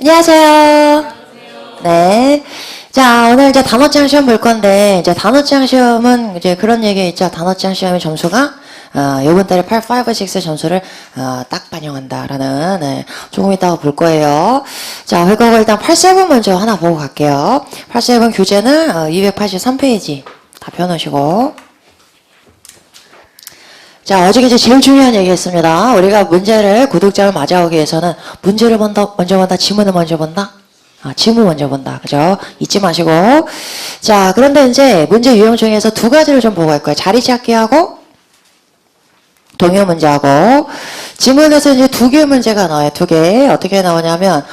안녕하세요. 네. 자, 오늘 이제 단어장 시험 볼 건데, 이제 단어장 시험은 이제 그런 얘기 있죠. 단어장 시험의 점수가, 요번 달에 8, 5, 6 점수를, 딱 반영한다라는, 네, 조금 이따가 볼 거예요. 자, 그거 일단 8, 7 먼저 하나 보고 갈게요. 8, 7 교재는, 283페이지. 다 펴놓으시고. 자, 어저께 이제 제일 중요한 얘기했습니다. 우리가 문제를 구독자를 맞아오기 위해서는 문제를 먼저 본다, 지문을 먼저 본다? 지문 먼저 본다. 그죠? 잊지 마시고. 자, 그런데 이제 문제 유형 중에서 두 가지를 좀 보고 갈 거예요. 자리 찾기하고 동요 문제하고. 지문에서 이제 두 개의 문제가 나와요. 두 개. 어떻게 나오냐면,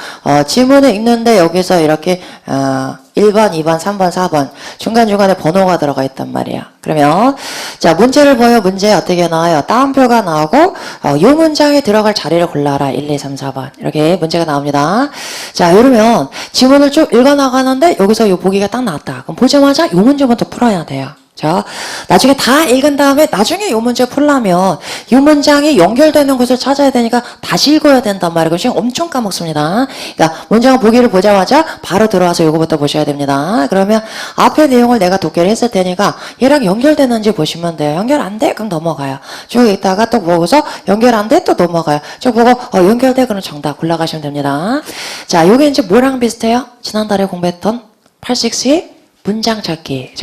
지문을 읽는데 여기서 이렇게, 1번, 2번, 3번, 4번. 중간중간에 번호가 들어가 있단 말이야. 그러면, 자, 문제를 보면 문제 어떻게 나와요? 따옴표가 나오고, 요 문장에 들어갈 자리를 골라라. 1, 2, 3, 4번. 이렇게 문제가 나옵니다. 자, 이러면 지문을 쭉 읽어나가는데 여기서 요 보기가 딱 나왔다. 그럼 보자마자 요 문제부터 풀어야 돼요. 자, 나중에 다 읽은 다음에 나중에 이 문제 풀려면 이 문장이 연결되는 곳을 찾아야 되니까 다시 읽어야 된단 말이에요. 그럼 시간 엄청 까먹습니다. 그러니까 문장 보기를 보자마자 바로 들어와서 이거부터 보셔야 됩니다. 그러면 앞에 내용을 내가 독해를 했을 테니까 얘랑 연결되는지 보시면 돼요. 연결 안 돼? 그럼 넘어가요. 쭉 읽다가 또 보고서 연결 안 돼? 또 넘어가요. 쭉 보고 연결돼? 그럼 정답 골라가시면 됩니다. 자, 요게 이제 뭐랑 비슷해요? 지난달에 공부했던 8, 6의 문장 찾기.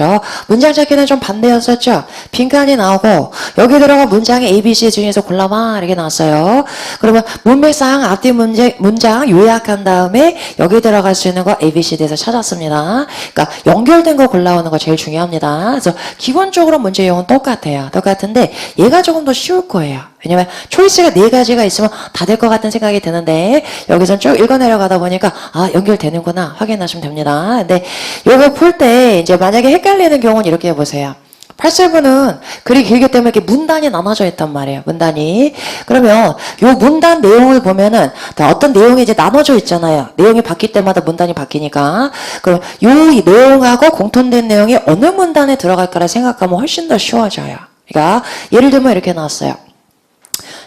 문장 찾기는 좀 반대였었죠? 빈칸이 나오고, 여기 들어간 문장의 ABC 중에서 골라봐. 이렇게 나왔어요. 그러면 문맥상 앞뒤 문장 요약한 다음에 여기 들어갈 수 있는 거 ABCD에서 찾았습니다. 그러니까 연결된 거 골라오는 거 제일 중요합니다. 그래서 기본적으로 문제 유형은 똑같아요. 똑같은데 얘가 조금 더 쉬울 거예요. 왜냐면 초이스가 4가지가 있으면 다 될 것 같은 생각이 드는데 여기선 쭉 읽어 내려가다 보니까 연결되는구나 확인하시면 됩니다. 근데 이거 풀 때 이제 만약에 헷갈리는 경우는 이렇게 해보세요. 8, 7은 글이 길기 때문에 이렇게 문단이 나눠져 있단 말이에요. 문단이. 그러면 요 문단 내용을 보면은 어떤 내용이 이제 나눠져 있잖아요. 내용이 바뀔 때마다 문단이 바뀌니까. 그럼 요 내용하고 공통된 내용이 어느 문단에 들어갈까를 생각하면 훨씬 더 쉬워져요. 그러니까 예를 들면 이렇게 나왔어요.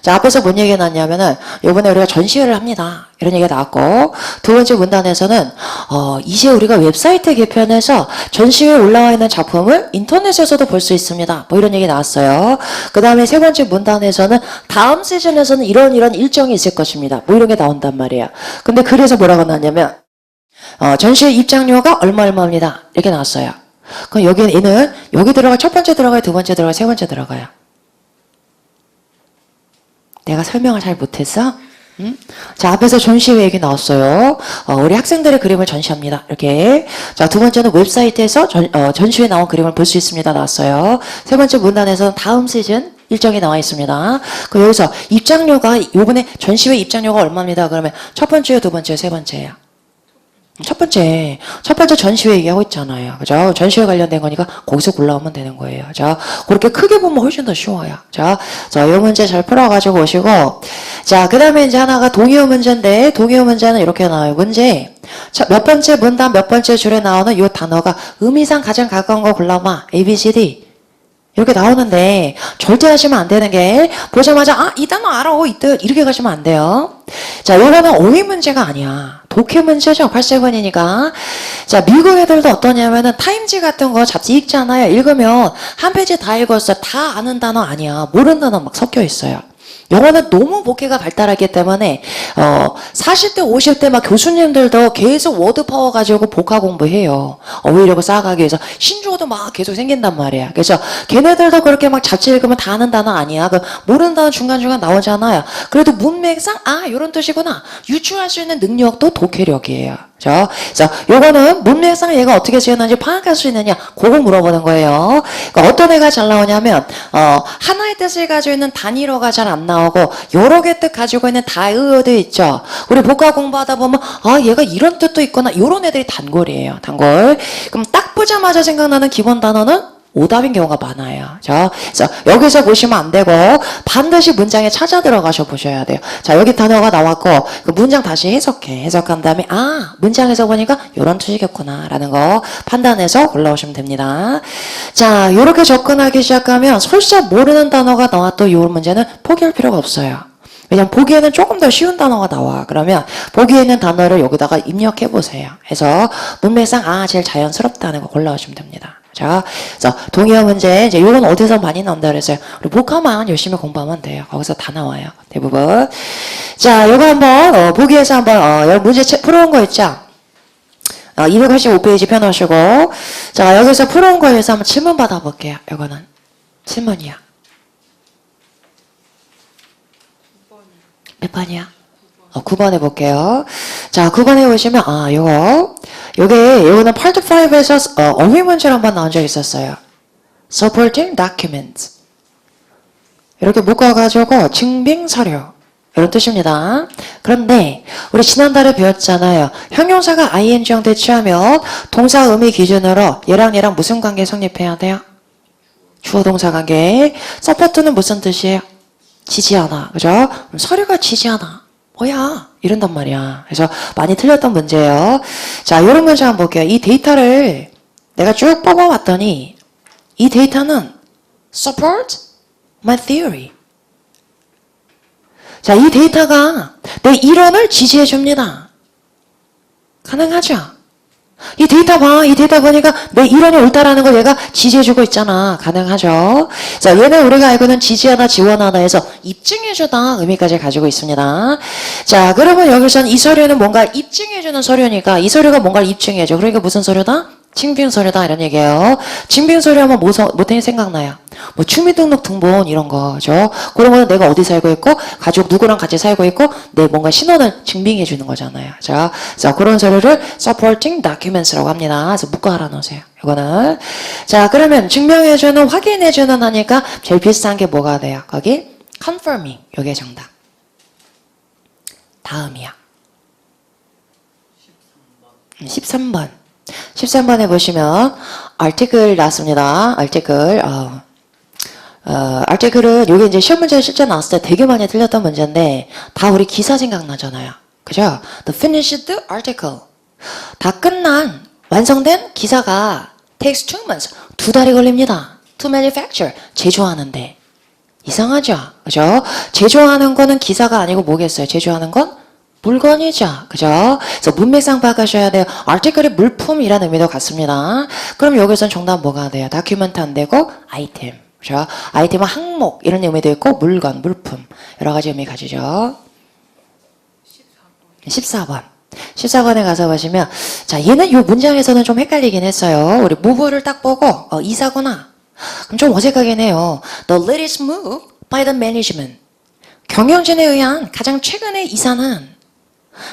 자, 앞에서 뭔 얘기가 나왔냐면은, 요번에 우리가 전시회를 합니다. 이런 얘기가 나왔고, 두 번째 문단에서는, 이제 우리가 웹사이트 개편해서 전시회에 올라와 있는 작품을 인터넷에서도 볼 수 있습니다. 뭐 이런 얘기 나왔어요. 그 다음에 세 번째 문단에서는, 다음 시즌에서는 이런 일정이 있을 것입니다. 뭐 이런 게 나온단 말이에요. 근데 그래서 뭐라고 나왔냐면, 전시회 입장료가 얼마입니다. 이렇게 나왔어요. 그럼 얘는, 여기 들어가, 첫 번째 들어가요, 두 번째 들어가요, 세 번째 들어가요. 내가 설명을 잘 못했어? 응? 자, 앞에서 전시회 얘기 나왔어요. 우리 학생들의 그림을 전시합니다. 이렇게. 자, 두 번째는 웹사이트에서 전시회에 나온 그림을 볼 수 있습니다. 나왔어요. 세 번째 문단에서는 다음 시즌 일정이 나와 있습니다. 그럼 여기서 입장료가, 요번에 전시회 입장료가 얼마입니다. 그러면 첫 번째요, 두 번째요, 세 번째요? 첫 번째 전시회 얘기하고 있잖아요. 그죠? 전시회 관련된 거니까 거기서 골라오면 되는 거예요. 자, 그렇게 크게 보면 훨씬 더 쉬워요. 자, 이 문제 잘 풀어가지고 오시고. 자, 그 다음에 이제 하나가 동의어 문제인데, 동의어 문제는 이렇게 나와요. 문제. 자, 몇 번째 문단, 몇 번째 줄에 나오는 이 단어가 의미상 가장 가까운 거 골라봐. A, B, C, D. 이렇게 나오는데 절대 하시면 안 되는 게 보자마자 이 단어 알아 이렇게 가시면 안 돼요. 자, 이거는 어휘 문제가 아니야. 독해 문제죠. 8, 7이니까. 자, 미국 애들도 어떠냐면은 타임지 같은 거 잡지 읽잖아요. 읽으면 한 페이지 다 읽었어. 다 아는 단어 아니야. 모르는 단어 막 섞여 있어요. 영어는 너무 독해가 발달하기 때문에 40대 50대 막 교수님들도 계속 워드 파워 가지고 복화 공부해요. 어휘력을 쌓아가기 위해서 신조어도 막 계속 생긴단 말이야. 그래서 걔네들도 그렇게 막 잡지 읽으면 다 아는 단어 아니야. 모르는 단어 중간중간 나오잖아요. 그래도 문맥상 요런 뜻이구나 유추할 수 있는 능력도 독해력이에요. 그래서 요거는 문맥상 얘가 어떻게 지었는지 파악할 수 있느냐 그거 물어보는 거예요. 그러니까 어떤 애가 잘 나오냐면 하나의 뜻을 가지고 있는 단일어가 잘 안 나오고 여러 개 뜻 가지고 있는 다의어도 있죠. 우리 복화 공부하다 보면 얘가 이런 뜻도 있구나. 요런 애들이 단골이에요. 단골. 그럼 딱 보자마자 생각나는 기본 단어는 오답인 경우가 많아요. 자, 그래서 여기서 보시면 안 되고 반드시 문장에 찾아 들어가셔 보셔야 돼요. 자, 여기 단어가 나왔고 그 문장 다시 해석한 다음에 문장에서 보니까 이런 뜻이겠구나 라는 거 판단해서 골라오시면 됩니다. 자, 이렇게 접근하기 시작하면 설사 모르는 단어가 나왔던 이 문제는 포기할 필요가 없어요. 왜냐면 보기에는 조금 더 쉬운 단어가 나와. 그러면 보기에 있는 단어를 여기다가 입력해 보세요. 해서 문맥상 제일 자연스럽다는 거 골라오시면 됩니다. 자, 그래서 동의어 문제 이제 이건 어디서 많이 나온다 그랬어요. 우리 복화만 열심히 공부하면 돼요. 거기서 다 나와요. 대부분. 자, 이거 한번 보기에서 한번 여러분 문제 풀어온 거 있죠? 285페이지 펴놓으시고 자, 여기서 풀어온 거에 대해서 한번 질문 받아볼게요. 이거는 질문이야. 몇 번이야? 9번 해볼게요. 자, 9번에 보시면, 요거는 파트 5에서 어휘 문제로 한번 나온 적이 있었어요. supporting documents. 이렇게 묶어가지고 증빙서류. 이런 뜻입니다. 그런데, 우리 지난달에 배웠잖아요. 형용사가 ing형 대체하면 동사 의미 기준으로 얘랑 무슨 관계 성립해야 돼요? 주어 동사 관계. support는 무슨 뜻이에요? 지지하다. 그죠? 서류가 지지하다. 뭐야? 이런단 말이야. 그래서 많이 틀렸던 문제예요. 자, 이런 문제 한번 볼게요. 이 데이터를 내가 쭉 뽑아봤더니 이 데이터는 support my theory. 자, 이 데이터가 내 이론을 지지해 줍니다. 가능하죠? 이 데이터 봐. 이 데이터 보니까 내 이론이 옳다라는 걸 얘가 지지해주고 있잖아. 가능하죠? 자, 얘는 우리가 알고는 지지하다, 지원하다 해서 입증해주다 의미까지 가지고 있습니다. 자, 그러면 여기서는 이 서류는 뭔가 입증해주는 서류니까 이 서류가 뭔가를 입증해줘. 그러니까 무슨 서류다? 증빙서류다 이런 얘기예요. 증빙서류 하면 뭐탱이 생각나요? 뭐 주민등록 등본 이런 거죠. 그런 거는 내가 어디 살고 있고 가족 누구랑 같이 살고 있고 내 뭔가 신원을 증빙해 주는 거잖아요. 자, 그런 서류를 supporting documents라고 합니다. 그래서 묶어 알아 놓으세요. 이거는 자, 그러면 증명해 주는 확인해 주는 하니까 제일 비슷한 게 뭐가 돼요? 거기 confirming. 요게 정답. 다음이야. 13번. 13번에 보시면 article 나왔습니다. article은 요게 이제 시험 문제 실제 나왔을 때 되게 많이 틀렸던 문제인데 다 우리 기사 생각나잖아요. 그죠? The finished article. 다 끝난 완성된 기사가 takes 2 months. 2달이 걸립니다. To manufacture. 제조하는데. 이상하죠? 그죠? 제조하는 거는 기사가 아니고 뭐겠어요? 제조하는 건 물건이죠. 그죠? 그래서 문맥상 바꾸셔야 돼요. article이 물품이라는 의미도 같습니다. 그럼 여기서는 정답 뭐가 돼요? 다큐멘트 안 되고 아이템. 그죠? 아이템은 항목 이런 의미도 있고 물건, 물품 여러 가지 의미 가지죠. 14번. 14번에 가서 보시면 자, 얘는 이 문장에서는 좀 헷갈리긴 했어요. 우리 move를 딱 보고 이사구나. 그럼 좀 어색하긴 해요. The latest move by the management. 경영진에 의한 가장 최근의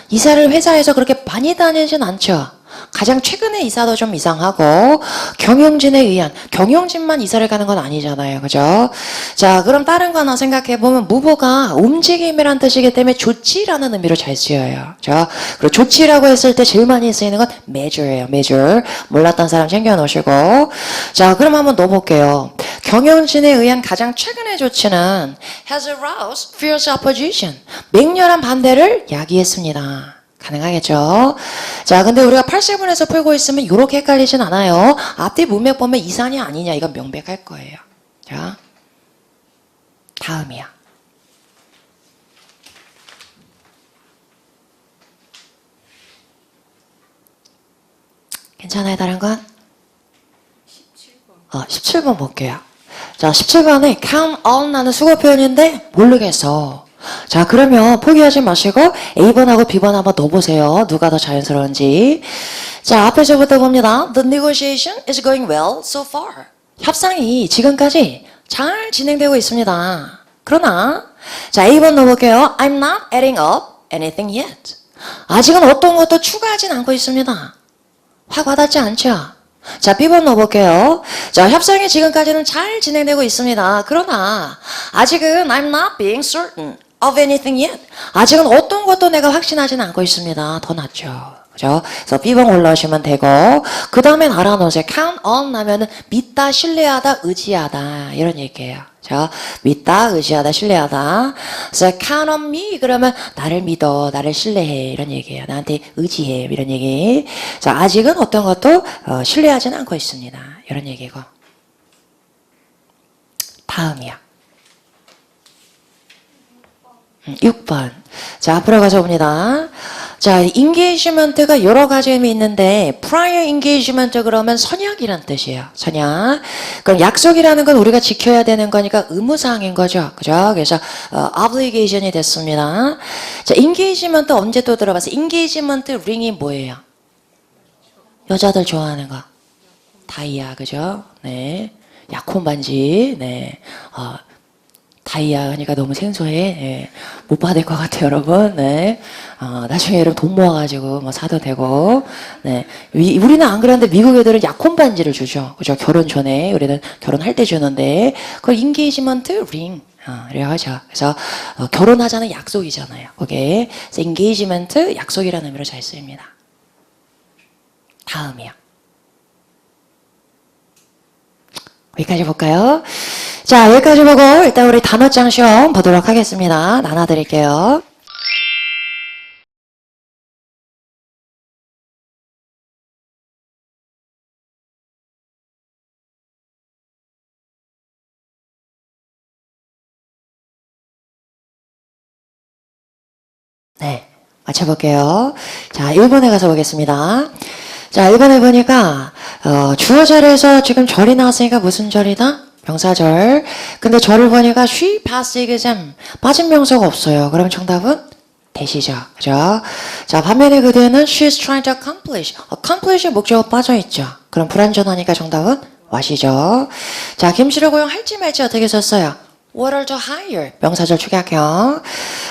이사를 회사에서 그렇게 많이 다니진 않죠. 가장 최근의 이사도 좀 이상하고 경영진에 의한 경영진만 이사를 가는 건 아니잖아요. 그죠? 자, 그럼 다른 거 하나 생각해 보면 무보가 움직임이란 뜻이기 때문에 조치라는 의미로 잘 쓰여요. 자, 그리고 조치라고 했을 때 제일 많이 쓰이는 건 measure예요. measure. 몰랐던 사람 챙겨 놓으시고. 자, 그럼 한번 넣어볼게요. 경영진에 의한 가장 최근의 조치는 has aroused fierce opposition. 맹렬한 반대를 야기했습니다. 가능하겠죠? 자, 근데 우리가 8세분에서 풀고 있으면 이렇게 헷갈리진 않아요. 앞뒤 문맥 보면 이산이 아니냐 이건 명백할 거예요. 자, 다음이야. 괜찮아요, 다른 건? 17번 볼게요. 자, 17번에 count on라는 수거 표현인데 모르겠어. 자, 그러면 포기하지 마시고 A번하고 B번 한번 넣어보세요. 누가 더 자연스러운지. 자, 앞에서부터 봅니다. The negotiation is going well so far. 협상이 지금까지 잘 진행되고 있습니다. 그러나 자, A번 넣어볼게요. I'm not adding up anything yet. 아직은 어떤 것도 추가하진 않고 있습니다. 확 와닿지 않죠? 자, B번 넣어볼게요. 자, 협상이 지금까지는 잘 진행되고 있습니다. 그러나 아직은 I'm not being certain of anything yet. 아직은 어떤 것도 내가 확신하지는 않고 있습니다. 더 낫죠. 그죠? 그래서 B번 올라오시면 되고 그 다음엔 알아놓으세요. count on 하면은 믿다, 신뢰하다, 의지하다 이런 얘기예요. 자, 믿다, 의지하다, 신뢰하다. 그래서 count on me 그러면 나를 믿어, 나를 신뢰해 이런 얘기예요. 나한테 의지해 이런 얘기. 자, 아직은 어떤 것도 신뢰하지는 않고 있습니다. 이런 얘기고. 다음이야. 6번. 자, 앞으로 가서 봅니다. 자, engagement가 여러 가지 의미 있는데 prior engagement 그러면 선약이란 뜻이에요. 선약. 그럼 약속이라는 건 우리가 지켜야 되는 거니까 의무사항인 거죠. 그죠? 그래서 obligation이 됐습니다. 자, engagement 언제 또 들어봤어요? engagement ring이 뭐예요? 여자들 좋아하는 거. 다이아, 그죠? 네. 약혼 반지. 네. 다이아 하니까 너무 생소해. 예. 못 받을 것 같아요, 여러분. 네. 나중에 여러분 돈 모아가지고 뭐 사도 되고. 네. 우리는 안 그러는데 미국 애들은 약혼 반지를 주죠. 그죠? 결혼 전에. 우리는 결혼할 때 주는데. 그걸 인게이지먼트 링. 이래야 하죠. 그래서 결혼하자는 약속이잖아요. 그게. 그래서 인게이지먼트 약속이라는 의미로 잘 쓰입니다. 다음이요. 여기까지 볼까요? 자, 여기까지 보고 일단 우리 단어장 시험 보도록 하겠습니다. 나눠드릴게요. 네, 맞춰볼게요. 자, 1번에 가서 보겠습니다. 자, 1번에 보니까 주어 자리에서 지금 절이 나왔으니까 무슨 절이다? 명사절. 근데 절을 보니까 she passed exam. 빠진 명사가 없어요. 그럼 정답은 대시죠. 그죠? 자, 반면에 그대는 she's trying to accomplish. accomplish의 목적어 빠져있죠. 그럼 불완전하니까 정답은 what이죠. 자, 김씨를 고용할지 말지 어떻게 썼어요? what을 to hire. 명사절 축약형.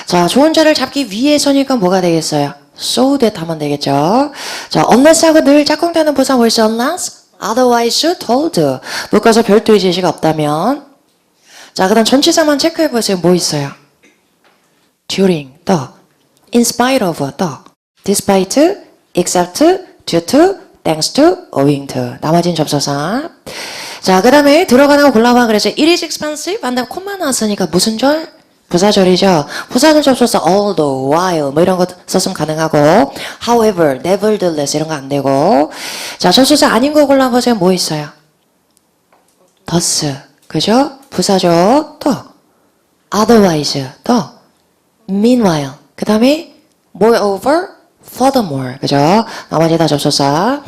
자, 좋은 자를 잡기 위해서니까 뭐가 되겠어요? so that 하면 되겠죠. 자, unless하고 늘 짝꿍되는 부사 뭐 있어? unless, otherwise, told. 묶어서 별도의 제시가 없다면. 자, 그 다음 전치사만 체크해보세요. 뭐 있어요? during, 또. in spite of, 또. despite, except, due to, thanks to, owing to. 나머지는 접속사. 자, 그 다음에 들어가는 거 골라봐. 그래서 it is expensive. 한 다음에 콤마 나왔으니까 무슨 절? 부사절이죠. 부사절 접속사 although, while 뭐 이런 거 썼으면 가능하고 however, nevertheless 이런 거 안 되고. 자, 접속사 아닌 거 골라보세요. 뭐 있어요? thus, 그죠? 부사죠. 또 otherwise, 또 meanwhile, 그 다음에 moreover, furthermore, 그죠? 나머지 다 접속사.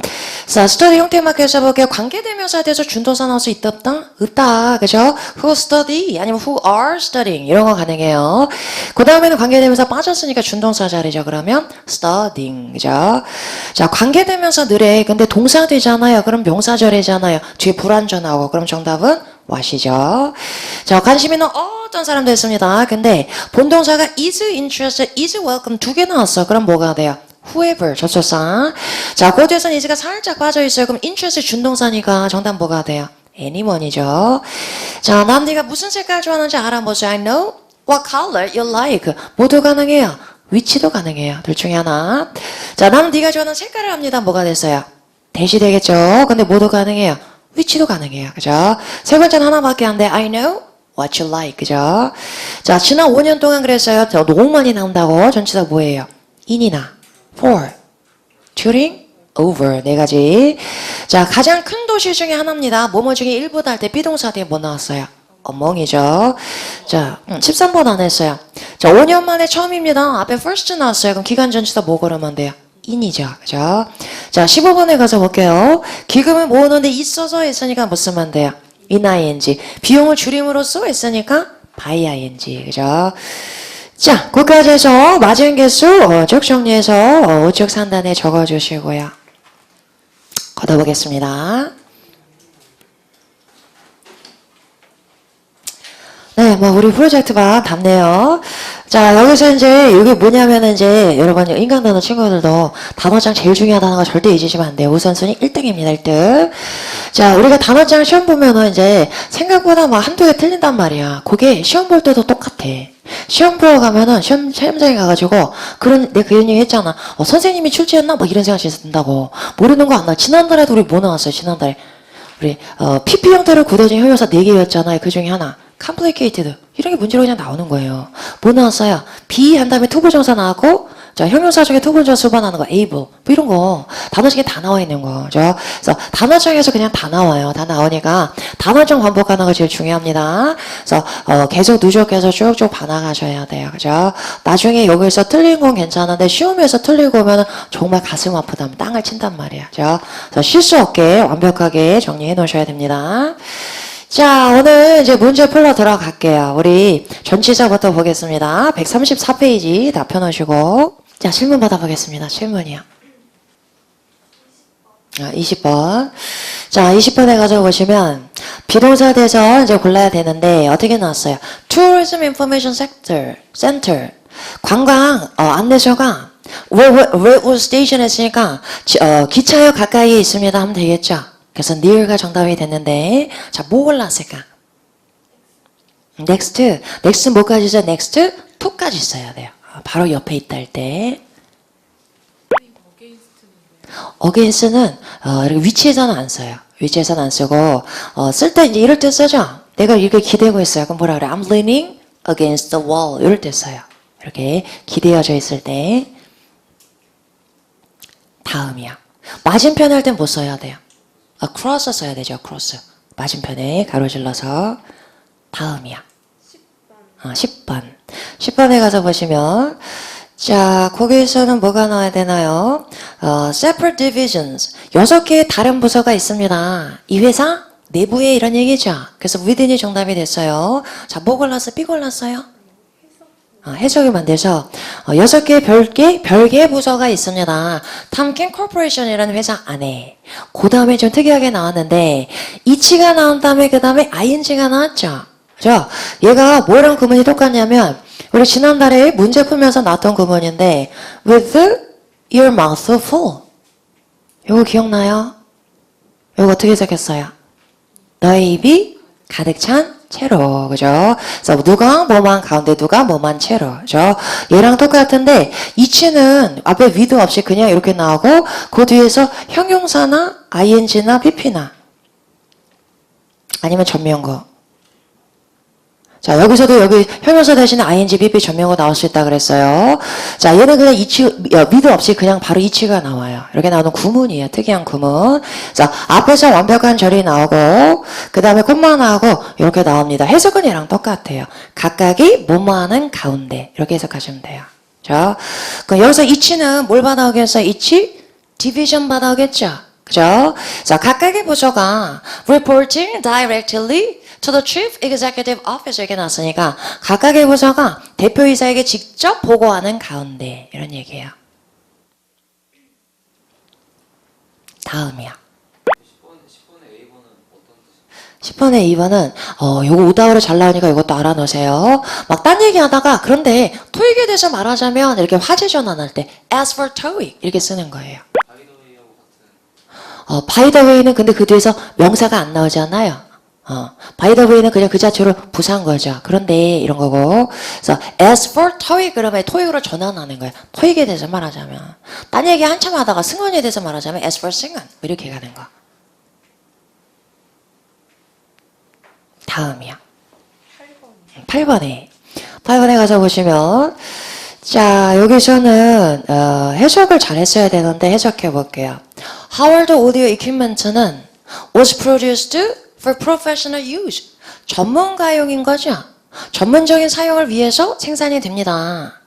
자, 스터디 형태 마크에 써볼게요. 관계대명사에 대해서 준동사 나와서 있다 없다? 없다. 그죠? who study 아니면 who are studying 이런 거 가능해요. 그 다음에는 관계대명사 빠졌으니까 준동사 자리죠. 그러면 studying. 그죠? 자, 관계대명사 느래. 근데 동사 되잖아요. 그럼 명사절이잖아요. 뒤에 불완전하고. 그럼 정답은 what이죠. 자, 관심 있는 어떤 사람도 있습니다. 근데 본동사가 is interested, is welcome 두 개 나왔어. 그럼 뭐가 돼요? whoever 접속사. 자, 고대에서는 is가 살짝 빠져있어요. 그럼 interest 준동사니까 정답 뭐가 돼요? anyone이죠. 자, 난 네가 무슨 색깔 좋아하는지 알아보세요. I know what color you like. 모두 가능해요. 위치도 가능해요. 둘 중에 하나. 자, 난 네가 좋아하는 색깔을 압니다. 뭐가 됐어요? 대시 되겠죠. 근데 모두 가능해요. 위치도 가능해요. 그죠? 세 번째는 하나밖에 안 돼. I know what you like. 그죠? 자, 지난 5년 동안 그랬어요. 너무 많이 나온다고. 전치사 뭐예요? in이나 for, during, over 네 가지. 자, 가장 큰 도시 중에 하나입니다. 뭐뭐 중에 일보다 할 때 비동사 뒤에 뭐 나왔어요? among이죠. 자, 13번 안 했어요. 자, 5년 만에 처음입니다. 앞에 first 나왔어요. 그럼 기간 전치사 뭐 걸으면 돼요? in이죠. 그죠? 자, 15번에 가서 볼게요. 기금을 모으는데 있어서 했으니까 뭐 쓰면 돼요? in-ing. 비용을 줄임으로써 했으니까 by-ing. 그죠? 자, 거기까지 해서 맞은 개수 쭉 정리해서 우측 상단에 적어주시고요. 걷어보겠습니다. 네, 뭐 우리 프로젝트가 답네요. 자, 여기서 이제 이게 뭐냐면은 이제 여러분 인간 단어 친구들도 단어장 제일 중요하다는 거 절대 잊으시면 안 돼요. 우선순위 1등입니다. 1등. 자, 우리가 단어장 시험 보면은 이제 생각보다 막 한두 개 틀린단 말이야. 그게 시험 볼 때도 똑같아. 시험 보러 가면은 시험장에 가가지고 그 얘기 했잖아. 선생님이 출제했나? 막 이런 생각이 든다고. 모르는 거 안 나. 지난달에도 우리 뭐 나왔어요? 지난달에 우리 PP 형태로 굳어진 형용사 4개였잖아요. 그 중에 하나. complicated 이런 게 문제로 그냥 나오는 거예요. 뭐 나왔어요? be 한 다음에 투부정사 나왔고 자, 형용사 중에 투부정 수반하는 거, able. 뭐 이런 거. 단어 중에 다 나와 있는 거죠. 그래서 단어정에서 그냥 다 나와요. 다 나오니까 단어정 반복하는 거 제일 중요합니다. 그래서, 계속 누적해서 쭉쭉 반항하셔야 돼요. 그죠? 나중에 여기서 틀린 건 괜찮은데 시험에서 틀리고 오면 정말 가슴 아프다. 땅을 친단 말이야. 그죠? 그래서 실수 없게 완벽하게 정리해 놓으셔야 됩니다. 자, 오늘 이제 문제 풀러 들어갈게요. 우리 전치사부터 보겠습니다. 134페이지 다 펴놓으시고. 자, 질문 받아보겠습니다. 질문이요. 20번. 자, 20번에 가서 보시면, 비동사 대서 이제 골라야 되는데, 어떻게 나왔어요? Tourism Information Center. 관광, 안내소가, Railroad Station 했으니까, 기차역 가까이에 있습니다. 하면 되겠죠? 그래서 near가 정답이 됐는데, 자, 뭐 골랐을까? next 뭐까지 있어요? next to까지 있어야 돼요. 바로 옆에 있다 할 때. against는 이렇게 위치에서는 안 써요. 위치에서는 안 쓰고 쓸 때 이제 이럴 때 쓰죠. 내가 이렇게 기대고 있어요. 그럼 뭐라 그래? I'm leaning against the wall. 이럴 때 써요. 이렇게 기대어져 있을 때. 다음이야. 맞은편 할 땐 뭐 써야 돼요? across 써야 되죠. across. 맞은편에 가로질러서. 다음이야. 10번. 10번에 가서 보시면 자, 거기에서는 뭐가 나와야 되나요? separate divisions. 6개의 다른 부서가 있습니다. 이 회사 내부에 이런 얘기죠. 그래서 within이 정답이 됐어요. 자, 뭐 골랐어요? B 골랐어요? 해석을 만들어서 6개의 별개의 부서가 있습니다. 탐킨 코퍼레이션이라는 회사 안에. 그 다음에 좀 특이하게 나왔는데 이치가 나온 다음에 그 다음에 ing가 나왔죠. 그죠? 얘가 뭐랑 구문이 똑같냐면 우리 지난달에 문제 풀면서 나왔던 구문인데 with your mouth full. 이거 기억나요? 이거 어떻게 해석했어요? 너의 입이 가득 찬 채로. 그죠? 그래서 누가 뭐만 가운데 누가 뭐만 채로. 그죠? 얘랑 똑같은데 이치는 앞에 with 없이 그냥 이렇게 나오고 그 뒤에서 형용사나 ing나 pp나 아니면 전면구. 자, 여기서도 여기 형용사 대신에 ing, pp 전명어 나올 수 있다 그랬어요. 자, 얘는 그냥 미드 없이 그냥 바로 이치가 나와요. 이렇게 나오는 구문이에요. 특이한 구문. 자, 앞에서 완벽한 절이 나오고, 그 다음에 콤마 나오고, 이렇게 나옵니다. 해석은 얘랑 똑같아요. 각각이 뭐뭐하는 가운데. 이렇게 해석하시면 돼요. 자, 그럼 여기서 이치는 뭘 받아오겠어요? 이치? 디비전 받아오겠죠? 그죠? 자, 각각의 부서가 reporting directly to the chief executive officer 이렇게 나왔으니까 각각의 부서가 대표이사에게 직접 보고하는 가운데 이런 얘기예요. 다음이야. 10번의 2번은 요거 오다우로 잘 나오니까 이것도 알아놓으세요. 막 딴 얘기하다가 그런데 토익에 대해서 말하자면 이렇게 화제 전환할 때 as for TOEIC 이렇게 쓰는 거예요. by the way는 근데 그 뒤에서 명사가 안 나오잖아요. by the way는 그냥 그 자체로 부사한 거죠. 그런데 이런 거고. 그래서 as for TOEIC 그러면 토익으로 전환하는 거예요. 토익에 대해서 말하자면. 딴 얘기 한참 하다가 승원에 대해서 말하자면 as for 승원 이렇게 가는 거. 다음이야. 8번에 가서 보시면 자, 여기서는 해석을 잘 했어야 되는데 해석해 볼게요. Howard Audio Equipment는 was produced for professional use. 전문가용인 거죠. 전문적인 사용을 위해서 생산이 됩니다.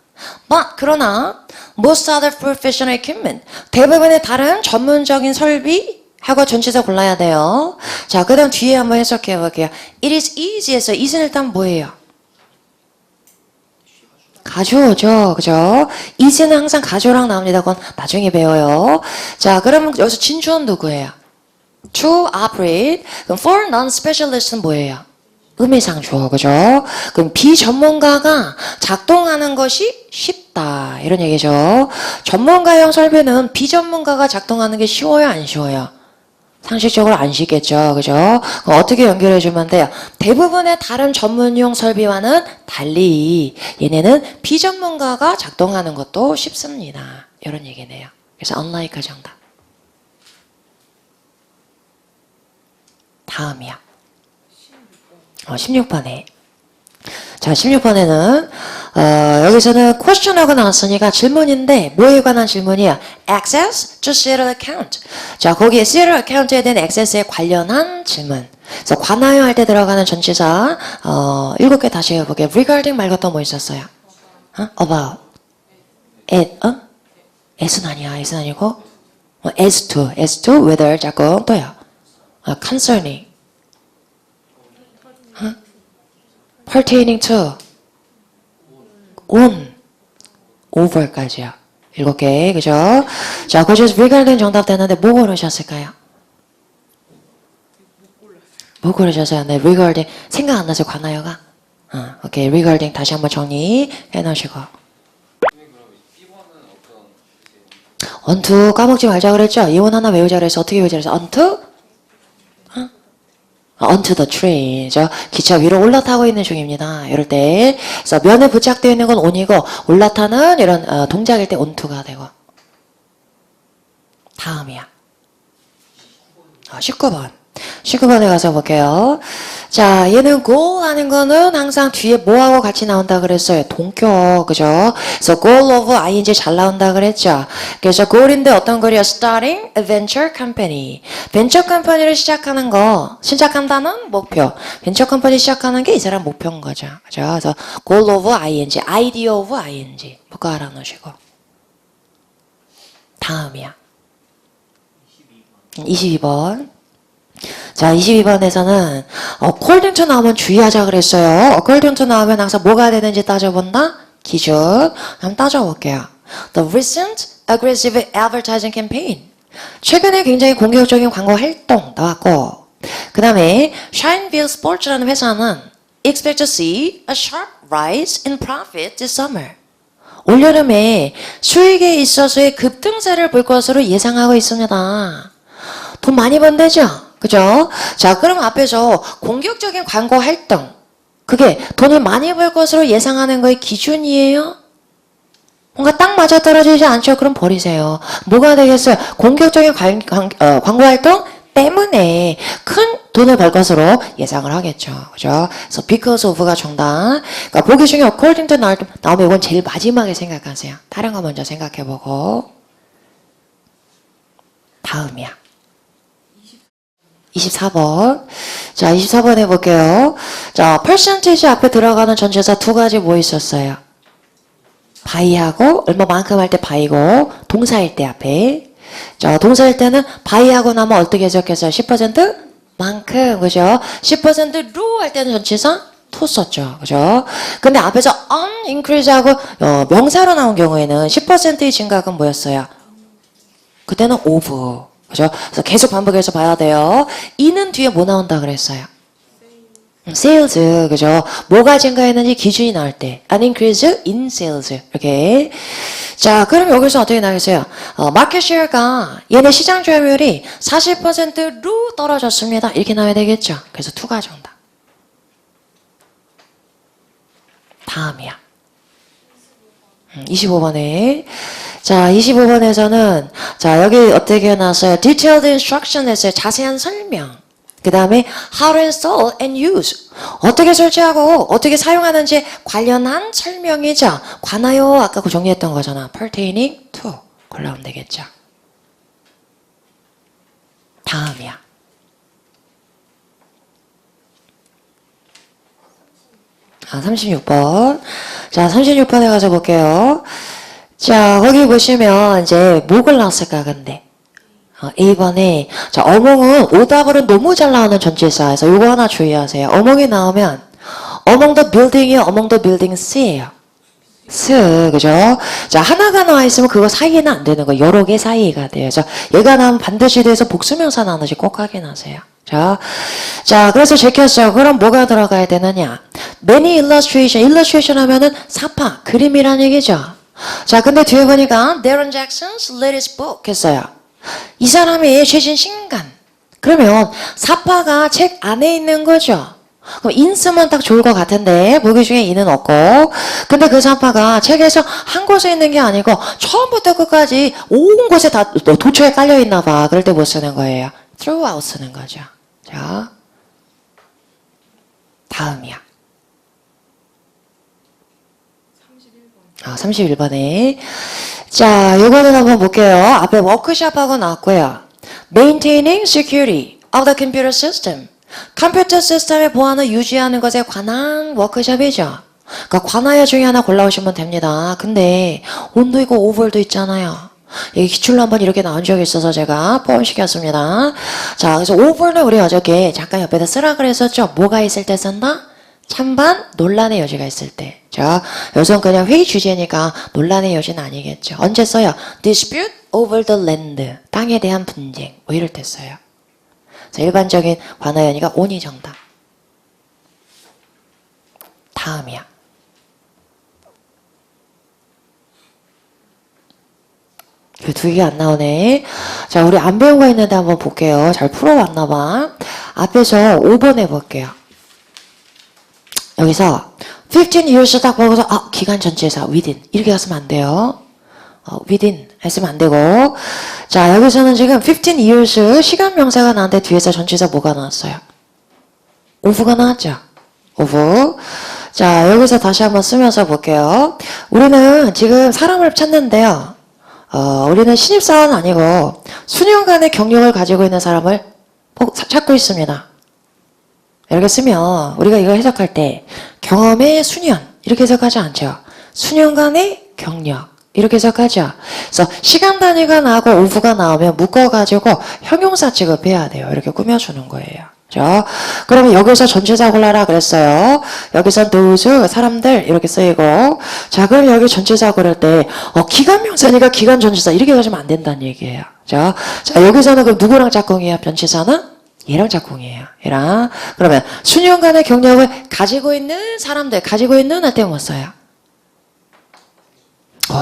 But 그러나 most other professional equipment 대부분의 다른 전문적인 설비 하고 전치사 골라야 돼요. 자, 그 다음 뒤에 한번 해석해 볼게요. It is easy에서 it은 일단 뭐예요? 가주어죠. 그죠? it은 항상 가주어랑 나옵니다. 그건 나중에 배워요. 자, 그러면 여기서 진주어는 누구예요? To operate. 그럼 for non-specialist는 뭐예요? 의미상 주어. 그죠? 그럼 비전문가가 작동하는 것이 쉽다. 이런 얘기죠. 전문가용 설비는 비전문가가 작동하는 게 쉬워요? 안 쉬워요? 상식적으로 안 쉽겠죠. 그죠? 그럼 어떻게 연결해 주면 돼요? 대부분의 다른 전문용 설비와는 달리 얘네는 비전문가가 작동하는 것도 쉽습니다. 이런 얘기네요. 그래서 unlike가 정답. 다음이야. 16번에. 자, 16번에는 여기서는 question하고 나왔으니까 질문인데 뭐에 관한 질문이야? Access to serial account. 자, 거기에 serial account에 대한 access에 관련한 질문. 그래서 관하여 할 때 들어가는 전치사 7개 다시 해볼게요. regarding 말고 또 뭐 있었어요? about. as는 아니야. as는 아니고 as to whether 자꾸 또요. concerning. pertaining to. on. over까지요. 7개, 그죠? 자, 거기서 regarding 정답 됐는데 뭐 고르셨을까요? 뭐 고르셨어요? 네, regarding 생각 안 나세요? 관하여가? 오케이, regarding 다시 한번 정리해 놓으시고. onto 까먹지 말자 그랬죠? 이원 하나 외우자 그래서 어떻게 외우자 그래서 onto? onto the train. 저 기차 위로 올라타고 있는 중입니다. 이럴 때. 그래서 면에 부착되어 있는 건 on이고 올라타는 이런 동작일 때 onto가 되고. 다음이야. 19번. 19번에 가서 볼게요. 자, 얘는 goal 하는 거는 항상 뒤에 뭐하고 같이 나온다 그랬어요? 동격, 그죠? 그래서 goal of ing 잘 나온다 그랬죠? 그래서 goal인데 어떤 거리야? starting a venture company. 벤처 컴퍼니를 시작한다는 목표. 벤처 컴퍼니 시작하는 게 이 사람 목표인 거죠. 그죠? 그래서 goal of ing, idea of ing. 뭐가 알아놓으시고. 다음이야. 22번. 자, 22번에서는 according to 나오면 주의하자 그랬어요. according to 나오면 항상 뭐가 되는지 따져본다? 기준. 한번 따져볼게요. The recent aggressive advertising campaign. 최근에 굉장히 공격적인 광고 활동 나왔고, 그 다음에 Shineville Sports라는 회사는 expect to see a sharp rise in profit this summer. 올여름에 수익에 있어서의 급등세를 볼 것으로 예상하고 있습니다. 돈 많이 번대죠? 그죠? 자, 그럼 앞에서 공격적인 광고 활동. 그게 돈을 많이 벌 것으로 예상하는 거의 기준이에요? 뭔가 딱 맞아떨어지지 않죠? 그럼 버리세요. 뭐가 되겠어요? 공격적인 광고 활동 때문에 큰 돈을 벌 것으로 예상을 하겠죠. 그죠? 그래서 because of가 정답. 그러니까 보기 중에 according to 나오면 이건 제일 마지막에 생각하세요. 다른 거 먼저 생각해보고. 다음이야. 24번. 자, 24번 해볼게요. 자, percentage 앞에 들어가는 전치사 두 가지 뭐 있었어요? by하고, 얼마만큼 할 때 by고, 동사일 때 앞에. 자, 동사일 때는 by하고 나면 어떻게 해석했어요? 10% 만큼, 그죠? 10%로 할 때는 전치사 to 썼죠. 그죠? 근데 앞에서 on increase하고, 명사로 나온 경우에는 10%의 증가가 뭐였어요? 그때는 of. 그죠? 그래서 계속 반복해서 봐야 돼요. 이는 뒤에 뭐 나온다 그랬어요? sales, 그죠? 뭐가 증가했는지 기준이 나올 때. an increase in sales. 이렇게. 자, 그럼 여기서 어떻게 나겠어요? 마켓 쉐어가 얘네 시장 점유율이 40%로 떨어졌습니다. 이렇게 나와야 되겠죠? 그래서 2가 정답. 다음이야. 25번에. 자, 25번에서는, 자, 여기 어떻게 나왔어요? Detailed instruction 했어요. 자세한 설명. 그 다음에 how to install and use. 어떻게 설치하고 어떻게 사용하는지 관련한 설명이죠. 관하여 아까 그 정리했던 거잖아. pertaining to. 골라오면 되겠죠. 다음이야. 아, 36번. 자, 36번에 가서 볼게요. 자, 거기 보시면 이제 뭐 골랐을까, 근데? A번에, 자, 어몽은 오답으로 너무 잘 나오는 전치사에서 요거 하나 주의하세요. 어몽이 나오면, among the building이 among the buildings예요. 그죠? 자, 하나가 나와 있으면 그거 사이에는 안 되는 거. 여러 개 사이가 돼요. 자, 얘가 나오면 반드시 돼서 복수명사 나오는지 꼭 확인하세요. 자, 그래서 제꼈어요. 그럼 뭐가 들어가야 되느냐? Many illustration 하면은 사파, 그림이란 얘기죠. 자, 근데 뒤에 보니까 Darren Jackson's latest book 했어요. 이 사람이 최신 신간. 그러면 사파가 책 안에 있는 거죠. 그럼 인 쓰면 딱 좋을 것 같은데 보기 중에 인은 없고, 근데 그 사파가 책에서 한 곳에 있는 게 아니고 처음부터 끝까지 온 곳에 다 도처에 깔려 있나 봐. 그럴 때 못 쓰는 거예요. throughout 쓰는 거죠. 자, 다음이야. 아, 31번에. 자, 요거는 한번 볼게요. 앞에 워크숍하고 나왔고요. Maintaining security of the computer system. 컴퓨터 시스템의 보안을 유지하는 것에 관한 워크숍이죠. 그러니까 관하여 중에 하나 골라오시면 됩니다. 근데 온도 있고 오버도 있잖아요. 여기 기출로 한번 이렇게 나온 적이 있어서 제가 포함시켰습니다. 자, 그래서 오버는 우리 어저께 잠깐 옆에다 쓰라 그랬었죠. 뭐가 있을 때 쓴다? 찬반 논란의 여지가 있을 때. 자, 여기서는 그냥 회의 주제니까 논란의 여지는 아니겠죠. 언제 써요? Dispute over the land. 땅에 대한 분쟁. 뭐 이럴 때 써요. 자, 일반적인 관하연이가 on이 정답. 다음이야. 그 두 개가 안 나오네. 자, 우리 안 배운 거 있는데 한번 볼게요. 잘 풀어왔나 봐. 앞에서 5번 해볼게요. 여기서 15 years 딱 보고서 기간 전체사 within 이렇게 갔으면 안 돼요. within 했으면 안 되고. 자, 여기서는 지금 15 years 시간 명사가 나왔는데 뒤에서 전체사 뭐가 나왔어요? of가 나왔죠. of. 자, 여기서 다시 한번 쓰면서 볼게요. 우리는 지금 사람을 찾는데요. 우리는 신입사원은 아니고 수년간의 경력을 가지고 있는 사람을 찾고 있습니다. 이렇게 쓰면 우리가 이걸 해석할 때 경험의 수년 이렇게 해석하지 않죠. 수년간의 경력 이렇게 해석하죠. 그래서 시간 단위가 나오고 오브가 나오면 묶어가지고 형용사 취급해야 돼요. 이렇게 꾸며주는 거예요. 그렇죠? 그러면 여기서 전체사 골라라 그랬어요. 여기서 those 사람들 이렇게 쓰이고 자 그럼 여기 전체사 고를 때 기간 명사니까 기간 전체사 이렇게 가시면 안 된다는 얘기예요. 그렇죠? 자 여기서는 그럼 누구랑 짝꿍이야? 전체사는 얘랑 짝꿍이에요. 얘랑 그러면 수년간의 경력을 가지고 있는 사람들 가지고 있는 할 때 뭐 써요?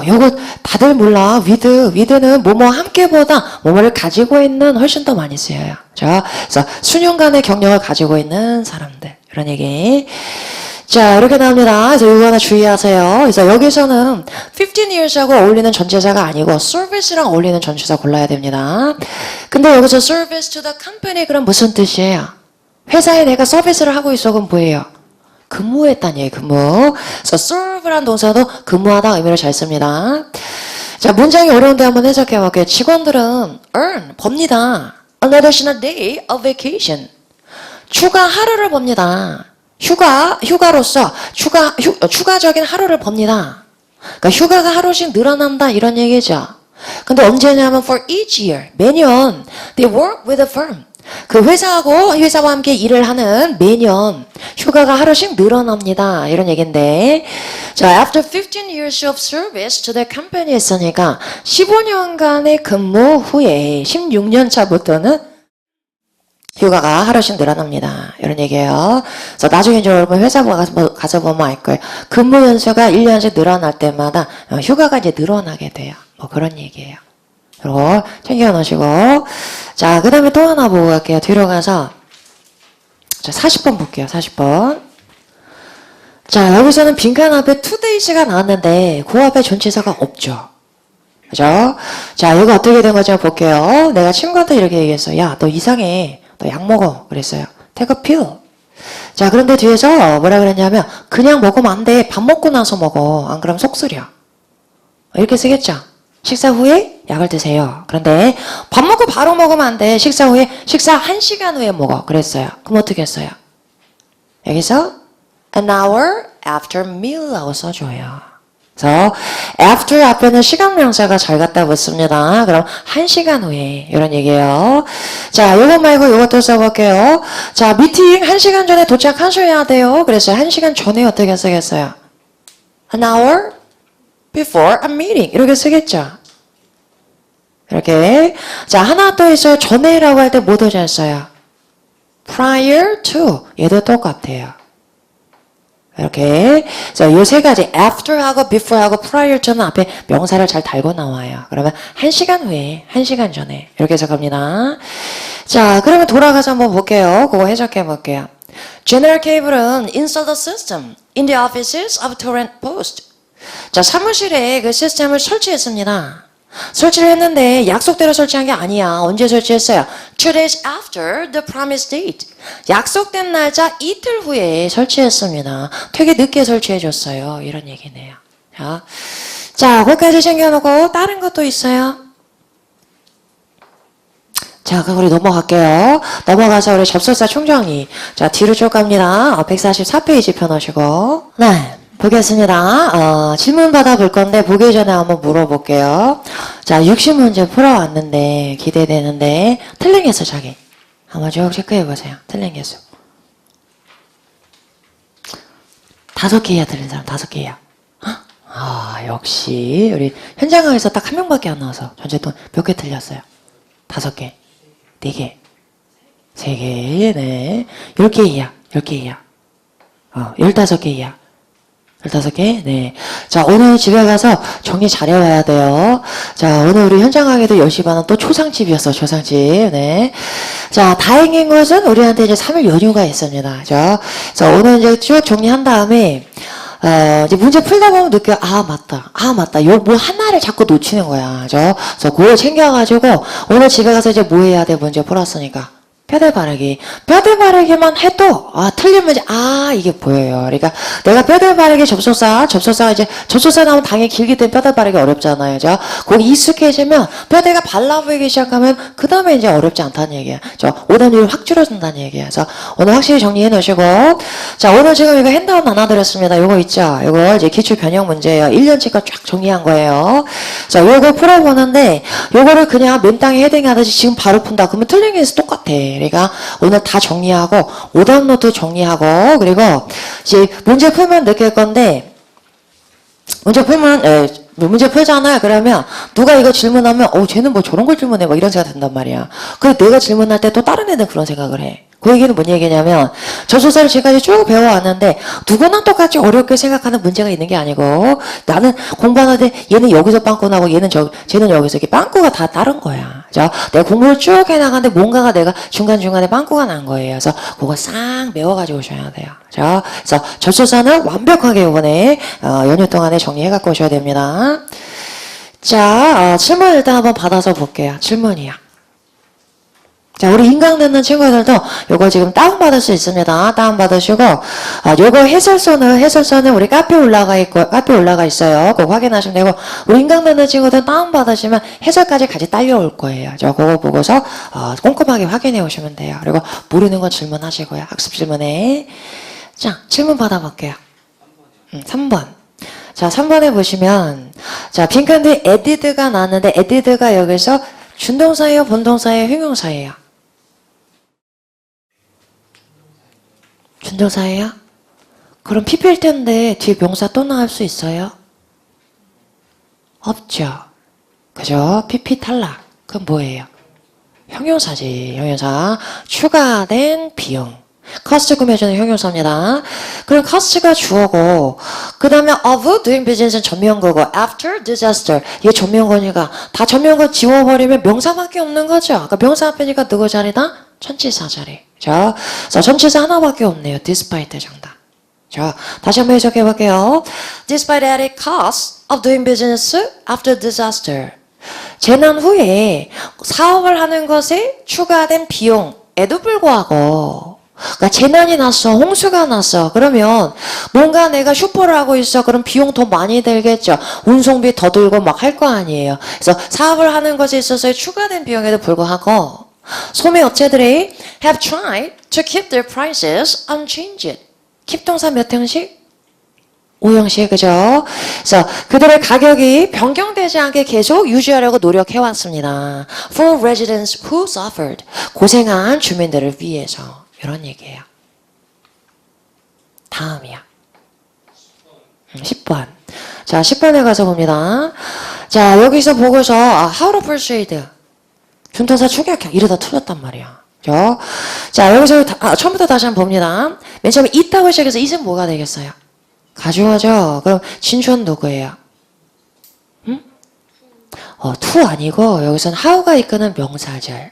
요거 다들 몰라. with는 뭐뭐 함께보다 뭐뭐를 가지고 있는 훨씬 더 많이 쓰여요. 자, 그래서 수년간의 경력을 가지고 있는 사람들 이런 얘기. 자, 이렇게 나옵니다. 그래서 이거 하나 주의하세요. 그래서 여기서는 15 years하고 어울리는 전체사가 아니고 service랑 어울리는 전체사 골라야 됩니다. 근데 여기서 service to the company 그럼 무슨 뜻이에요? 회사에 내가 서비스를 하고 있어 그럼 뭐예요? 근무했다는 얘기 근무. 그래서 serve란 동사도 근무하다 의미를 잘 씁니다. 자, 문장이 어려운데 한번 해석해 볼게요. 직원들은 earn, 법니다. An additional day of vacation. 추가 하루를 법니다. 휴가로서 추가적인 하루를 법니다. 그러니까 휴가가 하루씩 늘어난다 이런 얘기죠. 근데 언제냐면 for each year, 매년 they work with a firm. 그 회사와 함께 일을 하는 매년 휴가가 하루씩 늘어납니다. 이런 얘기인데 자, after 15 years of service to the company 했으니까 15년간의 근무 후에 16년 차부터는 휴가가 하루씩 늘어납니다. 이런 얘기예요. 그래서 나중에 여러분 회사 가서 보면 알 거예요. 근무 연수가 1년씩 늘어날 때마다 휴가가 이제 늘어나게 돼요. 뭐 그런 얘기예요. 그리고 챙겨 놓으시고 자, 그 다음에 또 하나 보고 갈게요. 뒤로 가서 자, 40번 볼게요. 40번. 자, 여기서는 빈칸 앞에 today's가 나왔는데 그 앞에 전체사가 없죠. 그죠? 자, 이거 어떻게 된 건지 볼게요. 내가 친구한테 이렇게 얘기했어. 야, 너 이상해. 너 약 먹어. 그랬어요. take a pill. 자, 그런데 뒤에서 뭐라 그랬냐면 그냥 먹으면 안 돼. 밥 먹고 나서 먹어. 안 그러면 속 쓰려. 이렇게 쓰겠죠? 식사 후에 약을 드세요. 그런데 밥 먹고 바로 먹으면 안 돼. 식사 1시간 후에 먹어. 그랬어요. 그럼 어떻게 했어요? 여기서 an hour after meal라고 써줘요. 그래서 after 앞에는 시간 명사가 잘 갖다 붙습니다. 그럼 1시간 후에 이런 얘기예요. 자, 이거 말고 이것도 써볼게요. 자, 미팅 1시간 전에 도착하셔야 돼요. 그래서 1시간 전에 어떻게 쓰겠어요? An hour before a meeting 이렇게 쓰겠죠. 이렇게 자, 하나 또 있어요. 전에라고 할 때 뭐도 잘 써요? prior to 얘도 똑같아요. 이렇게 자, 요 세 가지 after하고 before하고 prior to는 앞에 명사를 잘 달고 나와요. 그러면 1시간 후에 1시간 전에 이렇게 해석합니다. 자, 그러면 돌아가서 한번 볼게요. 그거 해석해 볼게요. General Cable은 install the system in the offices of Torrent Post. 자, 사무실에 그 시스템을 설치했습니다. 설치를 했는데 약속대로 설치한 게 아니야. 언제 설치했어요? 2 days after the promised date. 약속된 날짜 이틀 후에 설치했습니다. 되게 늦게 설치해줬어요. 이런 얘기네요. 자, 거기까지 챙겨놓고 다른 것도 있어요. 자, 그럼 우리 넘어갈게요. 넘어가서 우리 접속사 총정리. 자, 뒤로 쭉 갑니다. 144페이지 펴놓으시고. 네, 보겠습니다. 질문 받아볼 건데, 보기 전에 한번 물어볼게요. 자, 60문제 풀어왔는데, 기대되는데, 틀린 개수 자기. 한번 쭉 체크해보세요. 틀린 개수. 5개야, 틀린 사람 5개야. 역시, 우리 현장 강에서 딱 한 명밖에 안 나와서, 전체 돈 몇 개 틀렸어요? 5개. 4개, 3개, 네. 10개 이하, 10개 이하. 15개 이하. 15개, 네. 자, 오늘 집에 가서 정리 잘해와야 돼요. 자, 오늘 우리 현장 강의도 10시 반은 또 초상집이었어, 초상집, 네. 자, 다행인 것은 우리한테 이제 3일 연휴가 있습니다. 자, 오늘 이제 쭉 정리한 다음에, 이제 문제 풀다 보면 느껴요. 맞다. 요 뭐 하나를 자꾸 놓치는 거야. 그래서 그거 챙겨가지고, 오늘 집에 가서 이제 뭐 해야 돼? 문제 풀었으니까. 뼈대 바르기. 뼈대 바르기만 해도, 틀린 문제, 이게 보여요. 그러니까, 내가 뼈대 바르기 접속사 나오면 당연히 길기 때문에 뼈대 바르기 어렵잖아요. 그죠? 거기 익숙해지면, 뼈대가 발라 보이기 시작하면, 그 다음에 이제 어렵지 않다는 얘기야. 오답률이 확 줄어든다는 얘기야. 그래서, 오늘 확실히 정리해 놓으시고, 자, 오늘 지금 이거 핸드아웃 나눠드렸습니다. 요거 있죠? 요거 이제 기출 변형 문제예요. 1년치 거 쫙 정리한 거예요. 자, 요거 풀어보는데, 요거를 그냥 맨땅에 헤딩하듯이 지금 바로 푼다. 그러면 틀린 게 똑같아. 그러니까 오늘 다 정리하고 오답 노트 정리하고 그리고 이제 문제 풀면 느낄 건데 문제 풀잖아요. 그러면 누가 이거 질문하면 쟤는 뭐 저런 걸 질문해 막 이런 생각 든단 말이야. 그래 내가 질문할 때 또 다른 애들 그런 생각을 해. 그 얘기는 뭔 얘기냐면 접속사를 지금까지 쭉 배워왔는데 누구나 똑같이 어렵게 생각하는 문제가 있는 게 아니고 나는 공부하는데 얘는 여기서 빵꾸 나고 쟤는 여기서 이렇게 빵꾸가 다 다른 거야. 내가 공부를 쭉 해나가는데 뭔가가 내가 중간중간에 빵꾸가 난 거예요. 그래서 그거 싹 메워가지고 오셔야 돼요. 그래서 접속사는 완벽하게 이번에 연휴 동안에 정리해갖고 오셔야 됩니다. 자, 질문 일단 한번 받아서 볼게요. 질문이야. 자, 우리 인강 듣는 친구들도 요거 지금 다운받을 수 있습니다. 다운받으시고, 요거 해설서는 우리 카페 올라가 있어요. 그거 확인하시면 되고, 우리 인강 듣는 친구들 다운받으시면 해설까지 같이 딸려올 거예요. 그거 보고서, 꼼꼼하게 확인해 오시면 돼요. 그리고 모르는 건 질문하시고요. 학습 질문에. 자, 질문 받아볼게요. 3번. 자, 3번에 보시면, 자, 빈칸에 에디드가 나왔는데, 에디드가 여기서 준동사예요? 본동사예요? 형용사예요? 준동사예요? 그럼 PPL 때인데 뒤에 명사 또 나올 수 있어요? 없죠. 그죠? PP 탈락. 그럼 뭐예요? 형용사지. 형용사. 추가된 비용. cost 구매해주는 형용사입니다. 그럼 cost가 주어고 그 다음에 of doing business은 전면거고 after disaster 이게 전면거니까 다 전면거 지워버리면 명사밖에 없는 거죠. 그러니까 명사 앞이니까 누구 자리다? 전치사 자리. 자, 전치사 하나밖에 없네요. despite 정답. 자, 다시 한번 해석해 볼게요. Despite added costs of doing business after disaster. 재난 후에 사업을 하는 것에 추가된 비용에도 불구하고 그러니까 재난이 났어. 홍수가 났어. 그러면 뭔가 내가 슈퍼를 하고 있어. 그럼 비용 더 많이 들겠죠. 운송비 더 들고 막 할 거 아니에요. 그래서 사업을 하는 것에 있어서의 추가된 비용에도 불구하고 소매 업체들이 have tried to keep their prices unchanged. keep 동사 몇 형식? 5형식, 그죠? 그래서 그들의 가격이 변경되지 않게 계속 유지하려고 노력해왔습니다. For residents who suffered. 고생한 주민들을 위해서. 이런 얘기예요. 다음이야. 10번. 자, 10번에 가서 봅니다. 자, 여기서 보고서 how to persuade. 준동사 축약형. 이러다 틀렸단 말이야. 그죠? 자, 여기서 처음부터 다시 한번 봅니다. 맨 처음에 있다고 시작해서 it은 뭐가 되겠어요? 가져가죠. 그럼 진주는 누구예요? to 아니고 여기서는 how가 이끄는 명사절.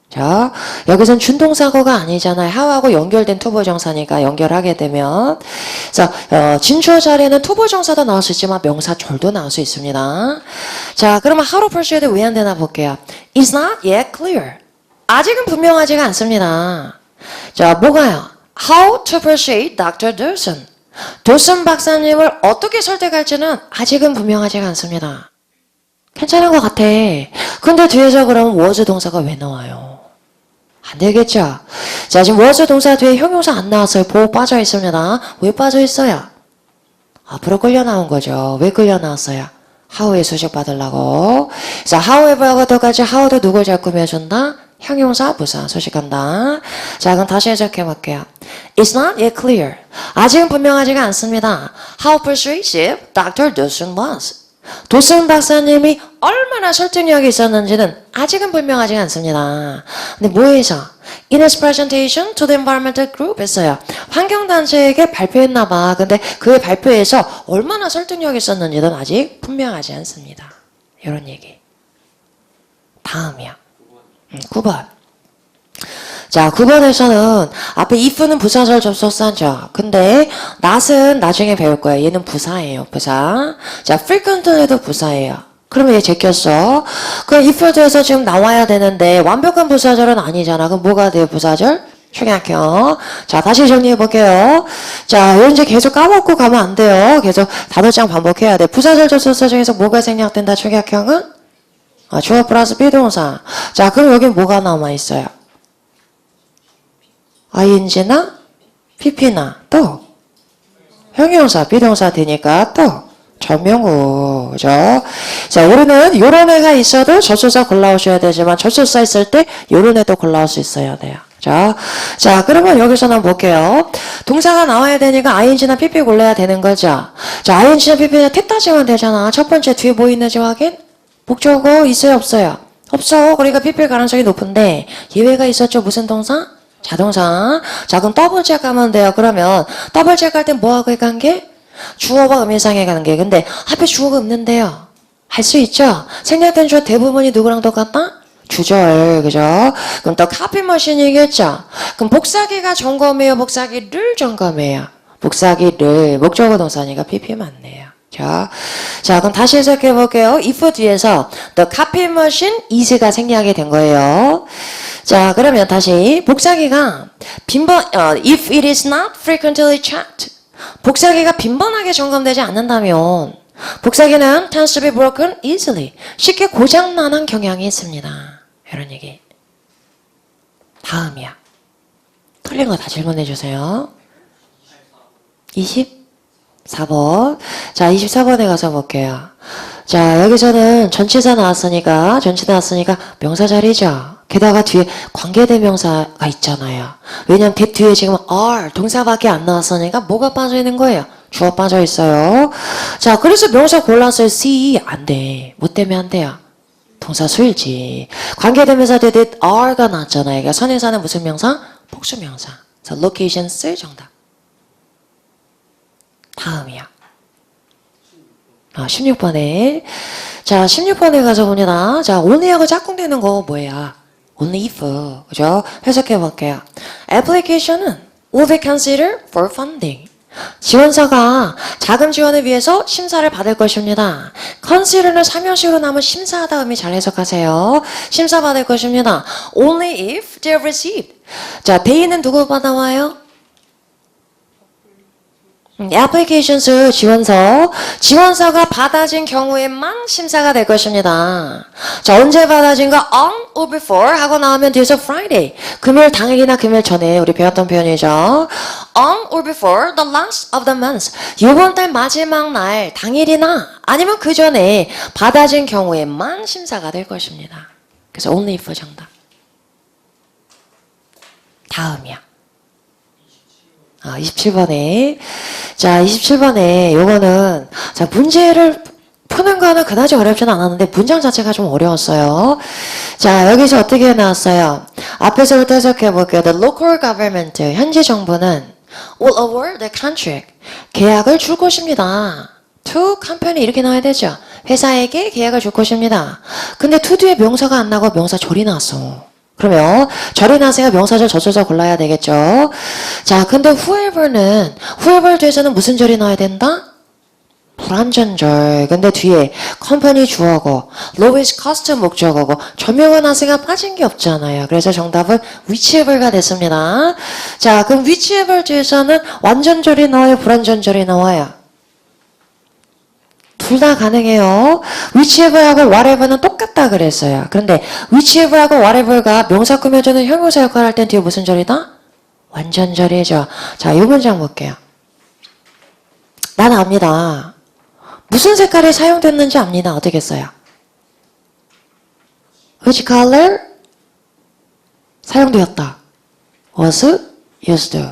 자, 여기선 준동사고가 아니잖아요. how하고 연결된 투부정사니까 연결하게 되면 그래서 진주어 자리에는 투부정사도 나올 수 있지만 명사절도 나올 수 있습니다. 자, 그러면 how to persuade 왜 안 되나 볼게요. It's not yet clear. 아직은 분명하지가 않습니다. 자, 뭐가요? How to persuade Dr. Dawson. 도슨 박사님을 어떻게 설득할지는 아직은 분명하지가 않습니다. 괜찮은 것 같아. 근데 뒤에서 그러면 was 동사가 왜 나와요? 안 되겠죠? 자, 지금 was 동사 뒤에 형용사 안 나왔어요. 보호 빠져 있습니다. 왜 빠져 있어요? 앞으로 끌려 나온 거죠. 왜 끌려 나왔어요? how에 수식 받으려고. 자, however하고 똑같이 how도 누굴 잘 꾸며준다? 형용사 부사 수식한다. 자, 그럼 다시 해석해 볼게요. It's not yet clear. 아직은 분명하지가 않습니다. How persuasive Dr. Dawson was. 도슨 박사님이 얼마나 설득력이 있었는지는 아직은 분명하지 않습니다. 근데 뭐에서? In his presentation to the environmental group 했어요. 환경단체에게 발표했나 봐. 근데 그의 발표에서 얼마나 설득력이 있었는지는 아직 분명하지 않습니다. 이런 얘기. 다음이야. 9번. 자, 9번에서는 앞에 if는 부사절 접속사죠. 근데 not은 나중에 배울 거예요. 얘는 부사예요. 부사. 자, frequently도 부사예요. 그러면 얘 제꼈어. 그럼 if에서 지금 나와야 되는데 완벽한 부사절은 아니잖아. 그럼 뭐가 돼요? 부사절? 축약형. 자, 다시 정리해 볼게요. 자, 이거 이제 계속 까먹고 가면 안 돼요. 계속 단어장 반복해야 돼. 부사절 접속사 중에서 뭐가 생략된다? 축약형은? 주어 플러스 비동사. 자, 그럼 여기 뭐가 남아 있어요? ing나 pp나 또 형용사 비동사 되니까 또 전명구. 그죠? 자, 우리는 요런 애가 있어도 접속사 골라오셔야 되지만 접속사 있을 때 요런 애도 골라올 수 있어야 돼요. 자, 그러면 여기서는 볼게요. 동사가 나와야 되니까 ing나 pp 골라야 되는 거죠. 자, ing나 pp는 택다지만 되잖아. 첫 번째 뒤에 뭐 있는지 확인? 목적어 있어요 없어요? 없어. 그러니까 pp일 가능성이 높은데 예외가 있었죠. 무슨 동사? 자동사. 자, 그럼 더블 체크하면 돼요. 그러면 더블 체크할 땐 뭐하고의 관계? 주어와 의미상의 관계. 근데 앞에 주어가 없는데요. 할 수 있죠? 생략된 주어 대부분이 누구랑 똑같다? 주절. 그죠? 그럼 또 카피머신이겠죠? 그럼 복사기가 점검해요? 복사기를 점검해요? 복사기를. 목적어 동사니까 pp 맞네요. 자, 그럼 다시 해석해 볼게요. if 뒤에서 the copy machine is가 생략이 된 거예요. 자, 그러면 다시 복사기가 if it is not frequently checked. 복사기가 빈번하게 점검되지 않는다면 복사기는 tends to be broken easily. 쉽게 고장나는 경향이 있습니다. 이런 얘기. 다음이야. 틀린 거 다 질문해 주세요. 24번. 자, 24번에 가서 볼게요. 자, 여기서는 전치사 나왔으니까 명사 자리죠. 게다가 뒤에 관계대명사가 있잖아요. 왜냐면 that 뒤에 지금 are 동사밖에 안 나왔으니까 뭐가 빠져 있는 거예요? 주어 빠져 있어요. 자, 그래서 명사 골랐어요. see 안 돼. 뭐 때문에 안 돼요? 동사 수일지. 관계대명사 뒤에 that are가 나왔잖아요. 그러니까 선행사는 무슨 명사? 복수명사. 자, location 쓸 정답. 다음이야. 16번에. 자, 16번에 가서 봅니다. 자, only하고 짝꿍되는 거 뭐야? only if. 그죠? 해석해 볼게요. application은 will be considered for funding. 지원서가 자금 지원을 위해서 심사를 받을 것입니다. consider는 삼형식으로 나오면 심사하다 의미 잘 해석하세요. 심사받을 것입니다. only if they are received. 자, they는 누구 받아와요? applications 지원서가 받아진 경우에만 심사가 될 것입니다. 자, 언제 받아진가? on or before 하고 나오면 뒤에서 Friday 금요일 당일이나 금요일 전에 우리 배웠던 표현이죠. on or before the last of the month 이번 달 마지막 날 당일이나 아니면 그 전에 받아진 경우에만 심사가 될 것입니다. 그래서 only if 정답. 다음이야. 27번에. 자, 27번에 요거는, 자, 문제를 푸는 거는 그다지 어렵진 않았는데 문장 자체가 좀 어려웠어요. 자, 여기서 어떻게 나왔어요? 앞에서부터 해석해 볼게요. The local government, 현지 정부는 will award the contract, 계약을 줄 것입니다. to company 이렇게 나와야 되죠. 회사에게 계약을 줄 것입니다. 근데 to 뒤에 명사가 안 나고 명사절이 나왔어. 그러면 절이 나세요. 명사절 저절절 골라야 되겠죠. 자, 근데 whoever 뒤에서는 무슨 절이 나와야 된다? 불완전절. 근데 뒤에 컴퍼니 주어고 lowest cost 목적어고 전명한 하세가 빠진 게 없잖아요. 그래서 정답은 whichever가 됐습니다. 자, 그럼 whichever 뒤에서는 완전절이 나와요? 불완전절이 나와요? 둘 다 가능해요. whichever하고 whatever는 똑같다 그랬어요. 그런데 whichever하고 whatever가 명사 꾸며주는 형용사 역할을 할 땐 뒤에 무슨 절이다? 완전절이죠. 자, 이 문장 볼게요. 난 압니다. 무슨 색깔이 사용됐는지 압니다. 어떻게 써요? Which color? 사용되었다. Was used.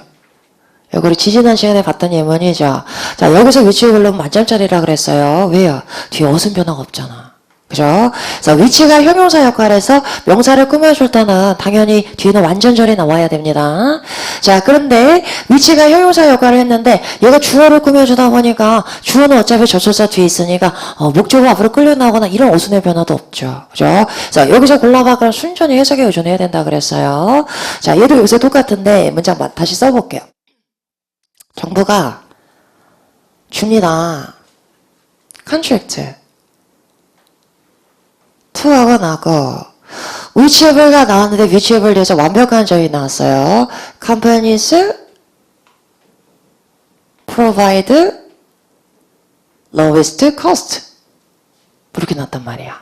여기 우리 지지난 시간에 봤던 예문이죠. 자, 여기서 위치를 불러면 만점짜리라 그랬어요. 왜요? 뒤에 어순 변화가 없잖아. 그죠? 그래서 위치가 형용사 역할에서 명사를 꾸며줄 때는 당연히 뒤에는 완전절이 나와야 됩니다. 자, 그런데 위치가 형용사 역할을 했는데 얘가 주어를 꾸며주다 보니까 주어는 어차피 접속사 뒤에 있으니까 목적어 앞으로 끌려 나오거나 이런 어순의 변화도 없죠. 그죠? 자, 여기서 골라봐. 그럼 순전히 해석에 의존해야 된다 그랬어요. 자, 얘도 요새 똑같은데 문장 다시 써볼게요. 정부가 줍니다. 컨트랙트. 투하고 나고 whichever가 나왔는데 whichever 대해서 완벽한 점이 나왔어요. Companies provide lowest cost. 이렇게 나왔단 말이야.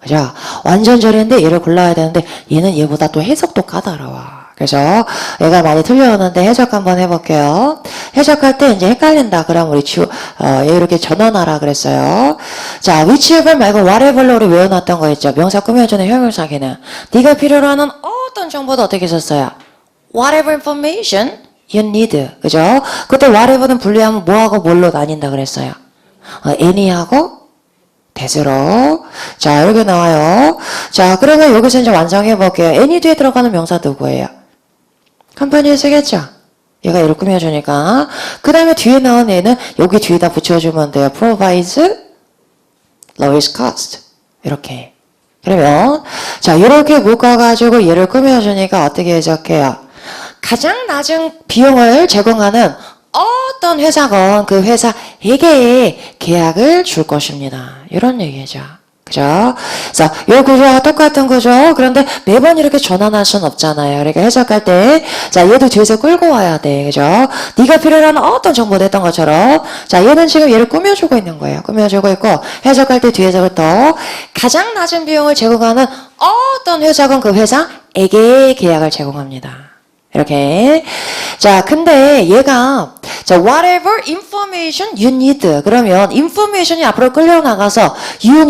그죠? 완전절인데 얘를 골라야 되는데 얘는 얘보다 또 해석도 까다로워. 그래서 얘가 많이 틀려오는데 해석 한번 해볼게요. 해석할 때 이제 헷갈린다. 그럼 우리 얘 이렇게 전환하라 그랬어요. 자, whichever 말고 whatever로 우리 외워놨던 거 있죠. 명사 꾸며주는 형용사기는. 네가 필요로 하는 어떤 정보도 어떻게 썼어요? Whatever information you need. 그죠? 그때 whatever는 분리하면 뭐하고 뭘로 나뉜다 그랬어요. any하고 대수로. 자, 이렇게 나와요. 자, 그러면 여기서 이제 완성해 볼게요. any 뒤에 들어가는 명사 누구예요? 컴퍼니에 쓰겠죠? 얘가 얘를 꾸며주니까. 그 다음에 뒤에 나온 얘는 여기 뒤에다 붙여주면 돼요. provides lowest cost. 이렇게. 그러면, 자, 이렇게 묶어가지고 얘를 꾸며주니까 어떻게 해석해요? 가장 낮은 비용을 제공하는 어떤 회사건 그 회사에게 계약을 줄 것입니다. 이런 얘기죠. 그죠? 그래서 이 구조와 똑같은 구조. 그런데 매번 이렇게 전환할 수는 없잖아요. 그러니까 해석할 때, 자, 얘도 뒤에서 끌고 와야 돼. 그죠? 네가 필요로 하는 어떤 정보 됐던 것처럼. 자, 얘는 지금 얘를 꾸며주고 있는 거예요. 꾸며주고 있고, 해석할 때 뒤에서부터 가장 낮은 비용을 제공하는 어떤 회사건 그 회사에게 계약을 제공합니다. 이렇게. 자, 근데 얘가 자, whatever information you need. 그러면 information이 앞으로 끌려 나가서 you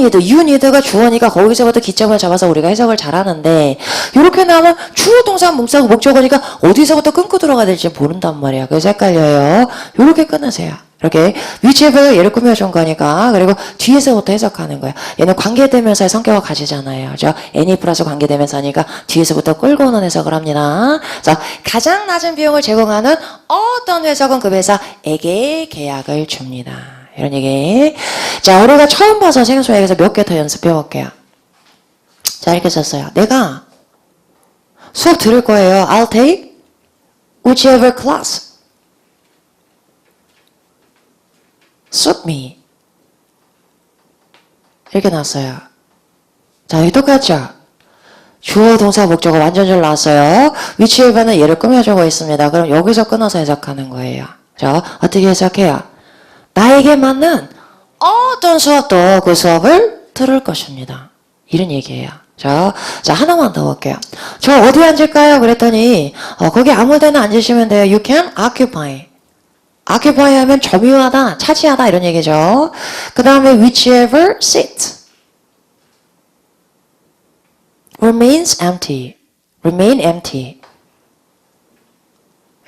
need가 주어니까 거기서부터 기점을 잡아서 우리가 해석을 잘하는데 이렇게 나오면 주어 동사 목사고 목적어니까 어디서부터 끊고 들어가야 될지 모른단 말이야. 그래서 헷갈려요. 이렇게 끊으세요. 이렇게 whichever 얘를 꾸며준 거니까. 그리고 뒤에서부터 해석하는 거야. 얘는 관계대명사의 성격을 가지잖아요. 그죠? any 플러스 관계대명사니까 뒤에서부터 끌고 오는 해석을 합니다. 자, 가장 낮은 비용을 제공하는 어떤 회사건 그 회사에게 계약을 줍니다. 이런 얘기. 자, 우리가 처음 봐서 생소해서 몇 개 더 연습해 볼게요. 자, 이렇게 썼어요. 내가 수업 들을 거예요. I'll take whichever class suit me. 이렇게 나왔어요. 자, 여기 똑같죠? 주어, 동사, 목적어 완전절 나왔어요. whichever는 얘를 꾸며주고 있습니다. 그럼 여기서 끊어서 해석하는 거예요. 자, 어떻게 해석해요? 나에게 맞는 어떤 수업도 그 수업을 들을 것입니다. 이런 얘기예요. 자, 하나만 더 볼게요. 저 어디 앉을까요? 그랬더니 거기 아무 데나 앉으시면 돼요. You can occupy. occupy 하면 점유하다, 차지하다 이런 얘기죠. 그 다음에 whichever seat remains empty. remain empty.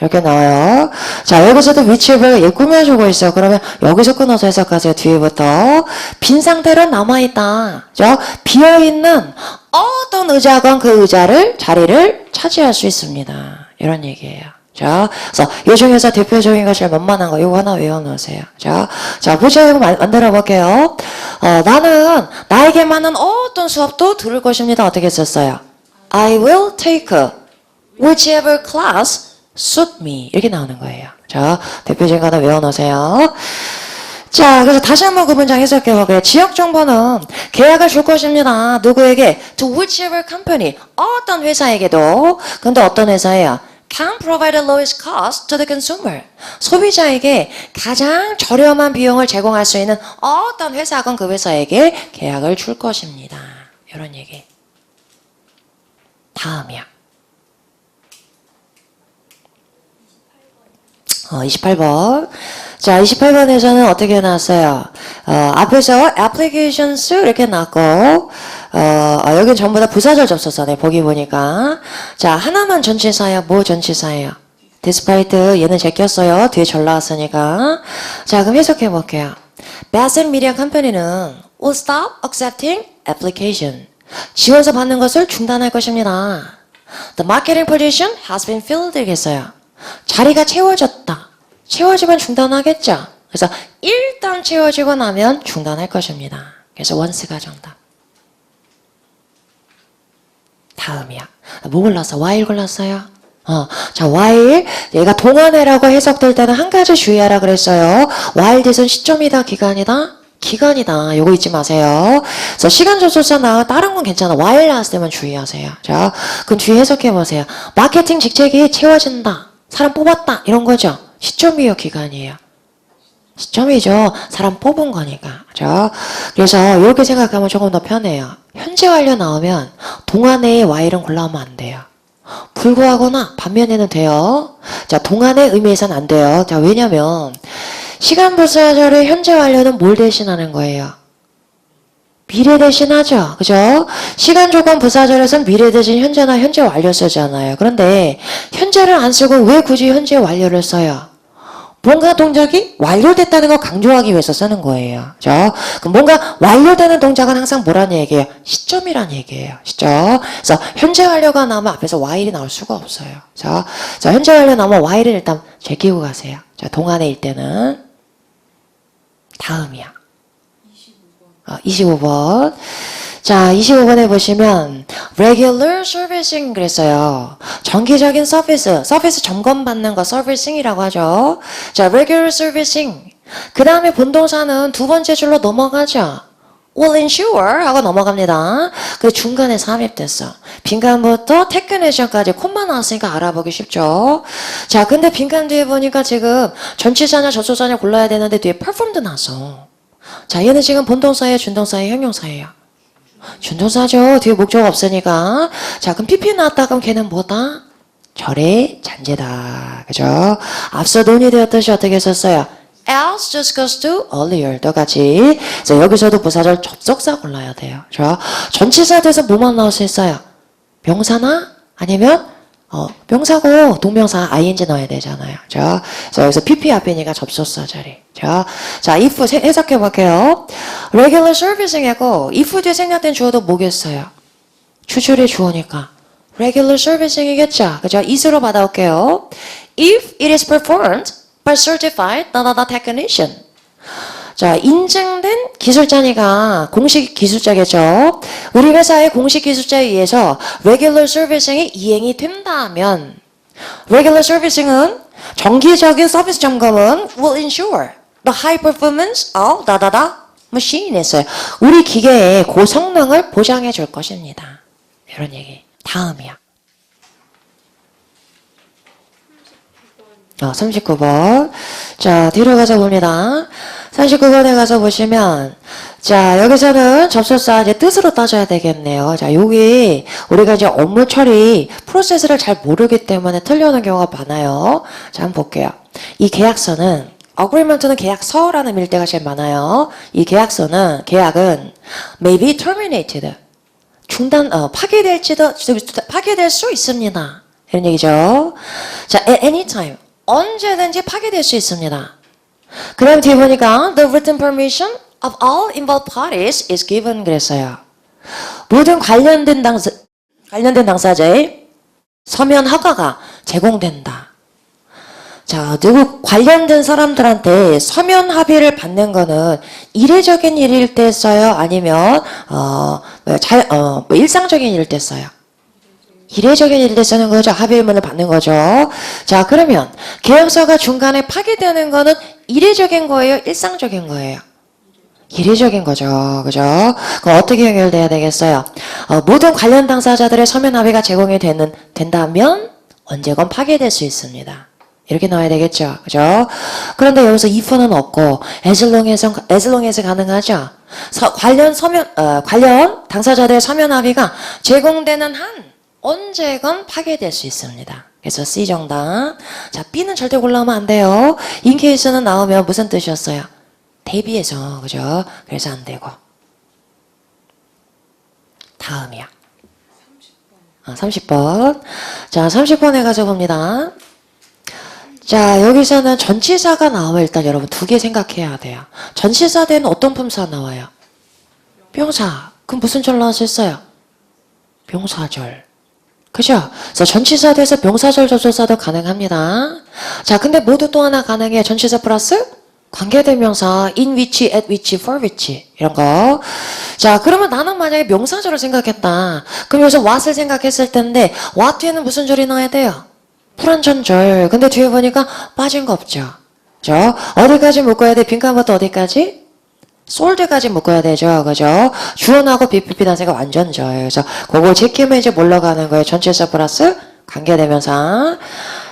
이렇게 나와요. 자, 여기서도 whichever 얘 꾸며주고 있어요. 그러면 여기서 끊어서 해석하세요. 뒤에부터. 빈 상태로 남아있다. 그죠? 비어있는 어떤 의자건 그 자리를 차지할 수 있습니다. 이런 얘기예요. 자, 그래서 이 중에서 대표적인 것을 만만한 거 이거 하나 외워놓으세요. 자, 보자 이거 만들어 볼게요. 나는 나에게 맞는 어떤 수업도 들을 것입니다. 어떻게 썼어요? I will take whichever class suit me. 이렇게 나오는 거예요. 자, 대표적인 거 하나 외워놓으세요. 자, 그래서 다시 한번 그 문장 해석해 볼게요. 지역 정보는 계약을 줄 것입니다. 누구에게? To whichever company. 어떤 회사에게도. 근데 어떤 회사예요? Can provide the lowest cost to the consumer. 소비자에게 가장 저렴한 비용을 제공할 수 있는 어떤 회사건 그 회사에게 계약을 줄 것입니다. 이런 얘기. 다음이야. 28번. 자, 28번에서는 어떻게 나왔어요? 앞에서 applications 이렇게 나왔고, 여긴 전부 다 부사절 접속사네, 보기 보니까. 자, 하나만 전치사예요. 뭐 전치사예요? despite, 얘는 제꼈어요. 뒤에 절 나왔으니까. 자, 그럼 해석해 볼게요. Bassett Media Company는 will stop accepting application. 지원서 받는 것을 중단할 것입니다. The marketing position has been filled 되겠어요. 자리가 채워졌다. 채워지면 중단하겠죠. 그래서 일단 채워지고 나면 중단할 것입니다. 그래서 once가 정답. 다음이야. 뭐 골랐어? while 골랐어요? 자, while 얘가 동안회라고 해석될 때는 한 가지 주의하라 그랬어요. while 뜻은 시점이다, 기간이다? 기간이다. 요거 잊지 마세요. 그래서 시간 접속사 나 다른 건 괜찮아. while 나왔을 때만 주의하세요. 자, 그럼 뒤에 해석해 보세요. 마케팅 직책이 채워진다. 사람 뽑았다. 이런 거죠. 시점이에요, 기간이에요? 시점이죠. 사람 뽑은 거니까. 그죠? 그래서 이렇게 생각하면 조금 더 편해요. 현재 완료 나오면 동안의 while은 골라오면 안 돼요. 불구하거나 반면에는 돼요. 자, 동안의 의미에서는 안 돼요. 자, 왜냐면 시간 부사절의 현재 완료는 뭘 대신하는 거예요? 미래 대신하죠. 그죠? 시간 조건 부사절에서는 미래 대신 현재나 현재 완료 쓰잖아요. 그런데 현재를 안 쓰고 왜 굳이 현재 완료를 써요? 뭔가 동작이 완료됐다는 걸 강조하기 위해서 쓰는 거예요. 그죠? 그럼 뭔가 완료되는 동작은 항상 뭐란 얘기예요? 시점이란 얘기예요. 시점. 그래서 현재 완료가 나오면 앞에서 while이 나올 수가 없어요. 자, 현재 완료 나오면 while을 일단 제끼고 가세요. 자, 동안의 때는 다음이야. 25번. 자, 25번에 보시면 regular servicing 그랬어요. 정기적인 서비스 점검받는 거 서비싱이라고 하죠. 자, regular servicing. 그 다음에 본동사는 두 번째 줄로 넘어가죠. will ensure 하고 넘어갑니다. 그 중간에 삽입됐어. 빈칸부터 테크니션까지 콤마 나왔으니까 알아보기 쉽죠. 자, 근데 빈칸 뒤에 보니까 지금 전치사냐 접속사냐 골라야 되는데 뒤에 performed 나왔어. 자, 얘는 지금 본동사예요, 준동사예요, 형용사예요? 준동사죠. 뒤에 목적 없으니까. 자, 그럼 PP 나왔다. 그럼 걔는 뭐다? 절의 잔재다. 그죠? 앞서 논의되었듯이 어떻게 썼어요? else discussed to earlier. 똑같이. 그래서 여기서도 부사절 접속사 골라야 돼요. 그죠? 전치사 돼서 뭐만 나올 수 있어요? 명사나 아니면 명사고 동명사 ing 넣어야 되잖아요. 그죠? 그래서 여기서 PP 앞이니까 접속사 자리. 자, if 해석해 볼게요. regular servicing하고 if 뒤에 생략된 주어도 뭐겠어요? 추출의 주어니까 regular servicing이겠죠. 그죠? is로 받아올게요. If it is performed by certified technician. 자, 인증된 기술자니까 공식 기술자겠죠. 우리 회사의 공식 기술자에 의해서 regular servicing이 이행이 된다면 regular servicing은 정기적인 서비스 점검은 will ensure the high performance of machine 했어요. 우리 기계의 고성능을 보장해 줄 것입니다. 이런 얘기. 다음이야. 39번. 자, 뒤로 가서 봅니다. 39번에 가서 보시면, 자, 여기서는 접속사 이제 뜻으로 따져야 되겠네요. 자, 여기 우리가 이제 업무 처리 프로세스를 잘 모르기 때문에 틀려오는 경우가 많아요. 자, 한번 볼게요. 이 계약서는, agreement는 계약서라는 의미일 때가 제일 많아요. 이 계약은 may be terminated. 파기될 수 있습니다. 이런 얘기죠. 자, at any time. 언제든지 파기될 수 있습니다. 그 다음 뒤에 보니까 the written permission of all involved parties is given 그랬어요. 모든 관련된 당사자의 서면 허가가 제공된다. 자, 누구 관련된 사람들한테 서면 합의를 받는 거는 이례적인 일일 때 써요? 아니면 일상적인 일일 때 써요? 이례적인 일일 때 쓰는 거죠. 합의문을 받는 거죠. 자, 그러면 계약서가 중간에 파기되는 거는 이례적인 거예요? 일상적인 거예요? 이례적인 거죠. 그죠? 그럼 어떻게 연결돼야 되겠어요? 모든 관련 당사자들의 서면 합의가 제공이 된다면 언제건 파기될 수 있습니다. 이렇게 나와야 되겠죠. 그죠? 그런데 여기서 if는 없고 as long as 가능하죠. 관련 당사자들의 서면 합의가 제공되는 한 언제건 파기될 수 있습니다. 그래서 C 정답. 자, B는 절대 골라오면 안 돼요. in case는 나오면 무슨 뜻이었어요? 대비해서, 그죠? 그래서 안 되고. 다음이야. 30번. 자, 30번에 가서 봅니다. 자, 여기서는 전치사가 나오면 일단 여러분 두 개 생각해야 돼요. 전치사 되는 어떤 품사 나와요? 명사. 그럼 무슨 절 나왔었어요? 명사절. 그죠? 그래서 전치사 돼서 명사절 접속사도 가능합니다. 자, 근데 모두 또 하나 가능해요. 전치사 플러스 관계대명사 in which, at which, for which 이런 거. 자, 그러면 나는 만약에 명사절을 생각했다. 그럼 여기서 what을 생각했을 텐데 what 뒤에는 무슨 절이 나와야 돼요? 불완전절. 근데 뒤에 보니까 빠진 거 없죠. 그죠? 어디까지 묶어야 돼? 빈칸부터 어디까지? 솔드까지 묶어야 되죠. 그죠? 주어나고 비필비단세가 완전절. 그래서 그거 지키면 이제 뭘로 가는 거예요? 전치사 플러스 관계대명사.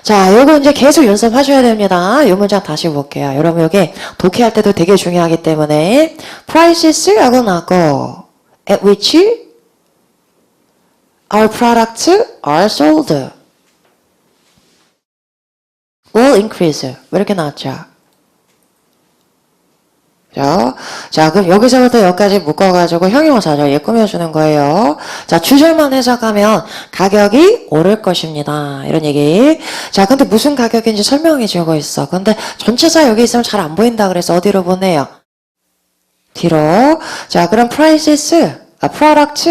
자, 요거 이제 계속 연습하셔야 됩니다. 요 문장 다시 볼게요. 여러분 요게 독해할 때도 되게 중요하기 때문에 prices 하고 나고 at which our products are sold will increase. 이렇게 나왔죠. 자, 그럼 여기서부터 여기까지 묶어가지고 형용사절 얘 꾸며주는 거예요. 자, 주절만 해석하면 가격이 오를 것입니다. 이런 얘기. 자, 근데 무슨 가격인지 설명이 적어 있어. 근데 전체사 여기 있으면 잘 안 보인다 그래서 어디로 보내요? 뒤로. 자, 그럼 prices, products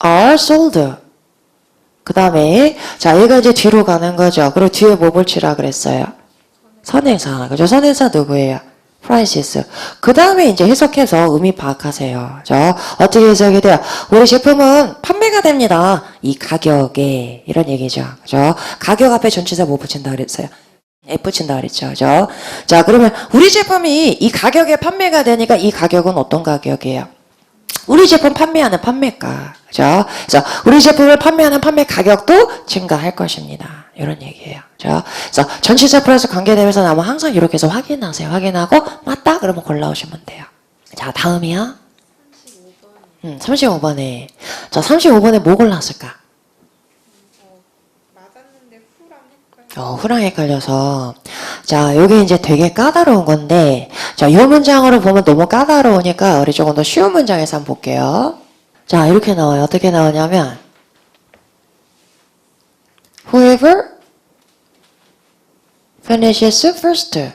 are sold. 그 다음에, 자, 얘가 이제 뒤로 가는 거죠. 그리고 뒤에 뭐 붙이라 그랬어요? 선행사. 그죠? 선행사 누구예요? prices. 그 다음에 이제 해석해서 의미 파악하세요. 그죠? 어떻게 해석이 돼요? 우리 제품은 판매가 됩니다. 이 가격에. 이런 얘기죠. 그죠? 가격 앞에 전치사 뭐 붙인다 그랬어요? F 붙인다 그랬죠. 그죠? 자, 그러면 우리 제품이 이 가격에 판매가 되니까 이 가격은 어떤 가격이에요? 우리 제품 판매하는 판매가. 그죠? 그래서 우리 제품을 판매하는 판매 가격도 증가할 것입니다. 이런 얘기예요. 그죠? 그래서 전치사 플러스 관계대명사 나오면 항상 이렇게 해서 확인하세요. 확인하고 맞다? 그러면 골라오시면 돼요. 자, 다음이요. 35번에. 자, 35번에 뭐 골랐을까? 맞았는데 후랑 헷갈려. 후랑 헷갈려서. 자, 요게 이제 되게 까다로운 건데, 자, 요 문장으로 보면 너무 까다로우니까 우리 조금 더 쉬운 문장에서 한번 볼게요. 자, 이렇게 나와요. 어떻게 나오냐면, whoever finishes first.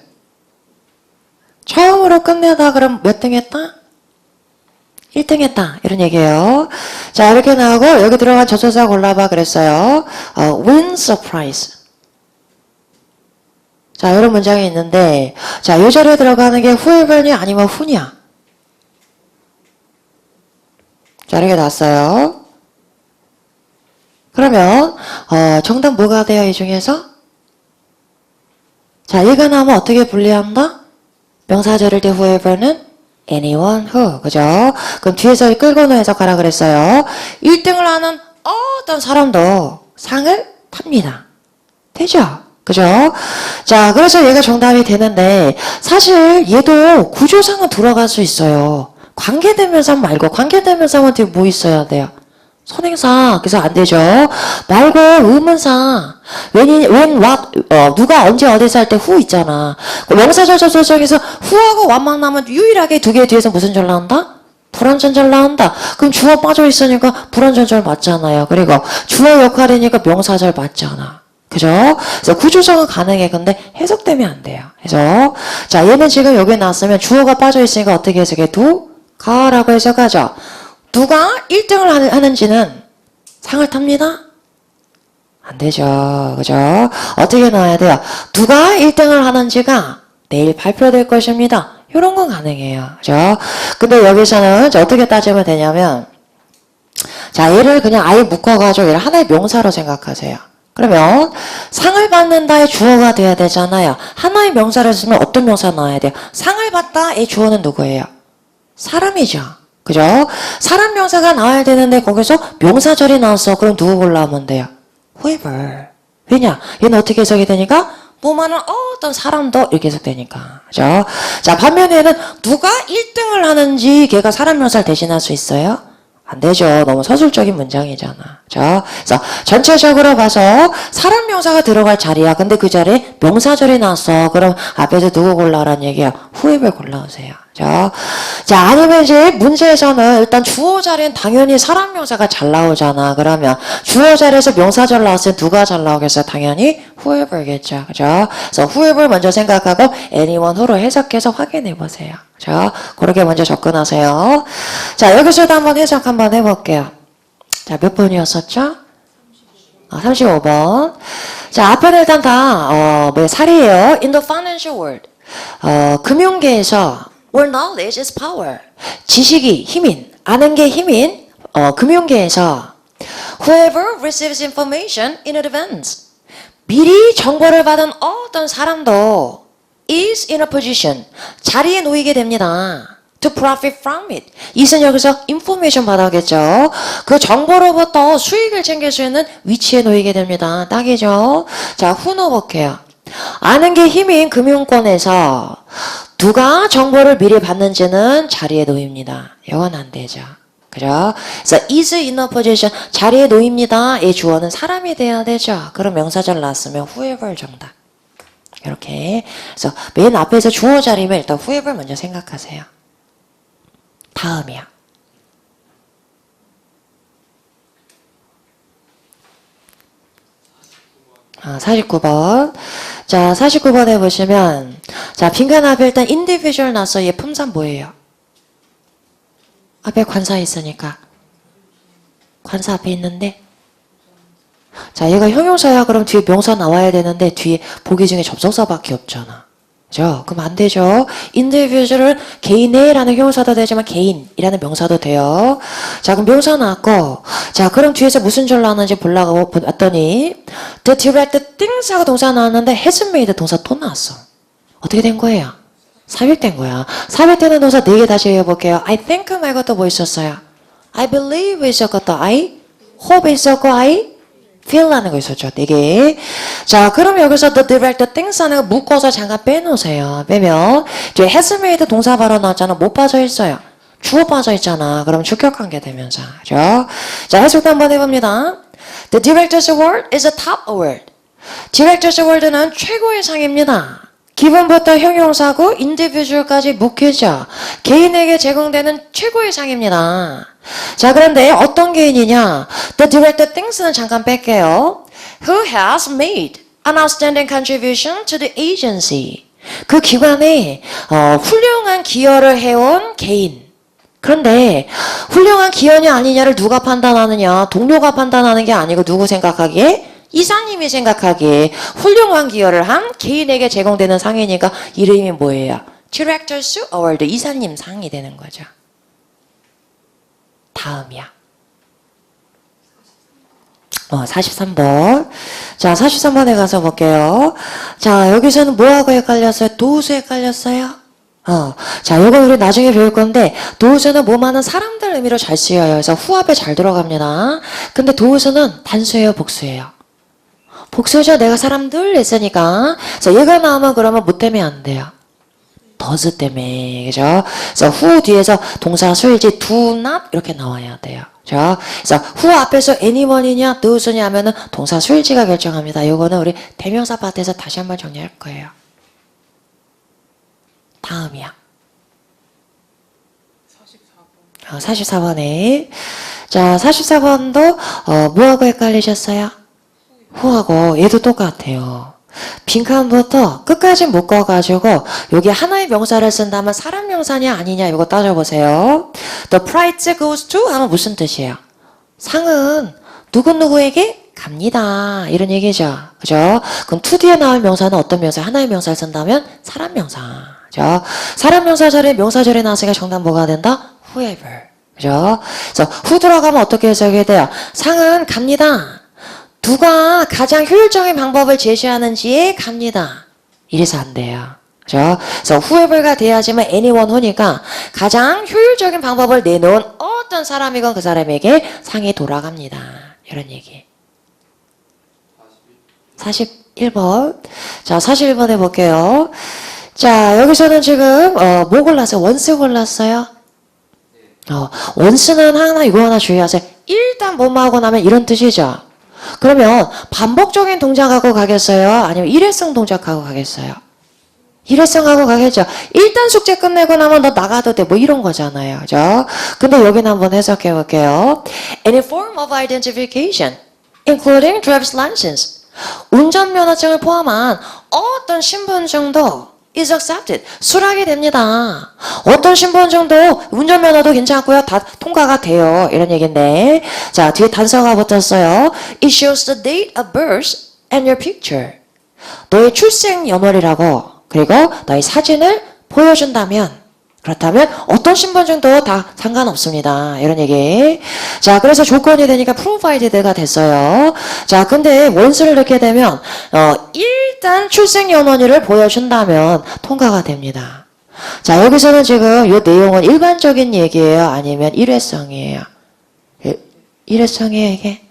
처음으로 끝내다 그럼 몇 등 했다? 1등 했다. 이런 얘기예요. 자, 이렇게 나오고 여기 들어간 저조사 골라봐 그랬어요. wins a prize. 자, 이런 문장이 있는데, 자, 이 자리에 들어가는 게 whoever냐 아니면 who냐? 자, 이렇게 났어요. 그러면 정답 뭐가 돼요? 이 중에서? 자, 얘가 나오면 어떻게 분리한다? 명사절일 때 whoever는 anyone who. 그죠? 그럼 뒤에서 끌고는 해석하라 그랬어요. 1등을 하는 어떤 사람도 상을 탑니다. 되죠? 그죠? 자, 그래서 얘가 정답이 되는데 사실 얘도 구조상은 들어갈 수 있어요. 관계대명사 말고 관계대명사면 뒤에 뭐 있어야 돼요? 선행사. 그래서 안 되죠. 말고 의문사. when, what, 누가 언제 어디서 할 때 who 있잖아. 명사절 접속사에서 who하고 what만 나면 유일하게 두 개 뒤에서 무슨 절 나온다? 불완전절 나온다. 그럼 주어 빠져 있으니까 불완전절 맞잖아요. 그리고 주어 역할이니까 명사절 맞잖아. 그죠? 그래서 구조상은 가능해. 근데 해석되면 안 돼요. 그래서 자, 얘는 지금 여기 나왔으면 주어가 빠져 있으니까 어떻게 해석해? 두가라고 해석하죠. 누가 1등을 하는지는 상을 탑니다? 안 되죠. 그죠? 어떻게 나와야 돼요? 누가 1등을 하는지가 내일 발표될 것입니다. 이런 건 가능해요. 그죠? 근데 여기서는 어떻게 따지면 되냐면, 자, 얘를 그냥 아예 묶어가지고 얘를 하나의 명사로 생각하세요. 그러면 상을 받는다의 주어가 돼야 되잖아요. 하나의 명사를 쓰면 어떤 명사 나와야 돼요? 상을 받다의 주어는 누구예요? 사람이죠. 그죠? 사람 명사가 나와야 되는데 거기서 명사절이 나왔어. 그럼 누구 골라오면 돼요? whoever. 왜냐? 얘는 어떻게 해석이 되니까? 뭐만은 어떤 사람도 이렇게 해석되니까. 그죠? 자, 반면에는 누가 1등을 하는지 걔가 사람 명사를 대신할 수 있어요? 안 되죠. 너무 서술적인 문장이잖아. 그죠? 그래서 전체적으로 봐서 사람 명사가 들어갈 자리야. 근데 그 자리에 명사절이 나왔어. 그럼 앞에서 누구 골라라는 얘기야? whoever 골라오세요. 그죠? 자, 아니면 이제 문제에서는 일단 주어 자리엔 당연히 사람 명사가 잘 나오잖아. 그러면 주어 자리에서 명사절 나왔을 때 누가 잘 나오겠어요? 당연히 whoever겠죠. 그죠? 그래서 whoever 먼저 생각하고 anyone who로 해석해서 확인해 보세요. 자, 그렇게 먼저 접근하세요. 자, 여기서도 한번 해석 한번 해볼게요. 자, 몇 번이었었죠? 35번. 자, 앞에는 일단 다, 살이에요. In the financial world. 금융계에서 where knowledge is power. 지식이 힘인, 아는 게 힘인, 금융계에서 whoever receives information in advance. 미리 정보를 받은 어떤 사람도 is in a position. 자리에 놓이게 됩니다. to profit from it. 이는 여기서 information 받아오겠죠. 그 정보로부터 수익을 챙길 수 있는 위치에 놓이게 됩니다. 딱이죠. 자, 후 넣어볼게요. 아는 게 힘인 금융권에서 누가 정보를 미리 받는지는 자리에 놓입니다. 이건 안 되죠. 그죠? 그래서 is in a position. 자리에 놓입니다. 이 주어는 사람이 돼야 되죠. 그럼 명사절 나왔으면 whoever 정답. 이렇게. 그래서 맨 앞에서 주어 자리면 일단 whoever 먼저 생각하세요. 다음이야. 아, 49번. 자, 49번에 보시면, 자, 빈칸 앞에 일단 individual 나서 얘 품사 뭐예요? 앞에 관사 있으니까. 관사 앞에 있는데. 자, 얘가 형용사야. 그럼 뒤에 명사 나와야 되는데, 뒤에 보기 중에 접속사밖에 없잖아. 그죠? 그럼 안 되죠. individual은 개인의 라는 형용사도 되지만 개인이라는 명사도 돼요. 자, 그럼 명사 나왔고, 자, 그럼 뒤에서 무슨 절 나왔는지 보려고 봤더니, the direct things 하고 동사 나왔는데, has made 동사 또 나왔어. 어떻게 된 거예요? 삽입된 거야. 삽입되는 동사 4개 다시 해볼게요. I think 말고 또 뭐 있었어요? I believe 있었고, 또 I hope 있었고, I feel라는 거 있었죠. 4개. 자, 그럼 여기서 the direct things 하는 거 묶어서 잠깐 빼놓으세요. 빼면 뒤에 has made 동사 바로 나왔잖아. 못 빠져 있어요. 주어 빠져 있잖아. 그럼 주격관계 되면서. 그죠? 자, 해석도 한번 해봅니다. The director's award is a top award. director's award는 최고의 상입니다. 기본부터 형용사고 individual까지 묶이죠. 개인에게 제공되는 최고의 상입니다. 자, 그런데 어떤 개인이냐? The director things는 잠깐 뺄게요. Who has made an outstanding contribution to the agency. 그 기관에 훌륭한 기여를 해온 개인. 그런데 훌륭한 기여냐 아니냐를 누가 판단하느냐? 동료가 판단하는 게 아니고 누구 생각하기에? 이사님이 생각하기에 훌륭한 기여를 한 개인에게 제공되는 상이니까 이름이 뭐예요? Director's Award. 이사님 상이 되는 거죠. 다음이야. 43번. 자, 43번에 가서 볼게요. 자, 여기서는 뭐하고 헷갈렸어요? 도우수 헷갈렸어요? 자, 요거 우리 나중에 배울 건데, 도우수는 뭐 많은 사람들 의미로 잘 쓰여요. 그래서 후 앞에 잘 들어갑니다. 근데 도우수는 단수예요, 복수예요? 복수죠. 내가 사람들 했으니까. 그래서 얘가 나오면 그러면 뭐 때문에 안 돼요? does 때문에. 그죠? 그래서 후 뒤에서 동사 수일지 do not 이렇게 나와야 돼요. 그죠? 그래서 후 앞에서 anyone이냐 does냐 하면은 동사 수일지가 결정합니다. 요거는 우리 대명사 파트에서 다시 한번 정리할 거예요. 다음이야. 44번에. 자, 44번도 뭐하고 헷갈리셨어요? 후하고 얘도 똑같아요. 빈칸부터 끝까지 묶어가지고 여기 하나의 명사를 쓴다면 사람 명사냐 아니냐 이거 따져보세요. The prize goes to 하면 무슨 뜻이에요? 상은 누구누구에게 갑니다. 이런 얘기죠. 그죠? 그럼 to 뒤에 나올 명사는 어떤 명사? 하나의 명사를 쓴다면 사람 명사. 그죠? 사람 명사 자리에 명사 자리에 나왔으니까 정답 뭐가 된다? whoever. 그죠? 그래서 후 들어가면 어떻게 해석이 돼요? 상은 갑니다. 누가 가장 효율적인 방법을 제시하는지에 갑니다. 이래서 안 돼요. 그죠? 그래서 whoever가 돼야지만 anyone who니까 가장 효율적인 방법을 내놓은 어떤 사람이건 그 사람에게 상이 돌아갑니다. 이런 얘기. 41번. 자, 41번 해볼게요. 자, 여기서는 지금, 뭐 골랐어요? 원스 골랐어요? 원스는 하나, 이거 하나 주의하세요. 일단 뭐뭐 하고 나면 이런 뜻이죠. 그러면 반복적인 동작하고 가겠어요? 아니면 일회성 동작하고 가겠어요? 일회성하고 가겠죠. 일단 숙제 끝내고 나면 너 나가도 돼. 뭐 이런 거잖아요. 그죠? 근데 여기는 한번 해석해 볼게요. Any form of identification, including driver's license. 운전면허증을 포함한 어떤 신분증도 is accepted. 수락이 됩니다. 어떤 신분증도 운전면허도 괜찮고요. 다 통과가 돼요. 이런 얘기인데. 자, 뒤에 단서가 붙었어요. It shows the date of birth and your picture. 너의 출생 연월이라고 그리고 너의 사진을 보여준다면 그렇다면 어떤 신분증도 다 상관없습니다. 이런 얘기. 자, 그래서 조건이 되니까 provided가 됐어요. 자, 근데 원수를 넣게 되면 일단 출생 연원일을 보여준다면 통과가 됩니다. 자, 여기서는 지금 이 내용은 일반적인 얘기예요? 아니면 일회성이에요? 일회성이에요, 이게?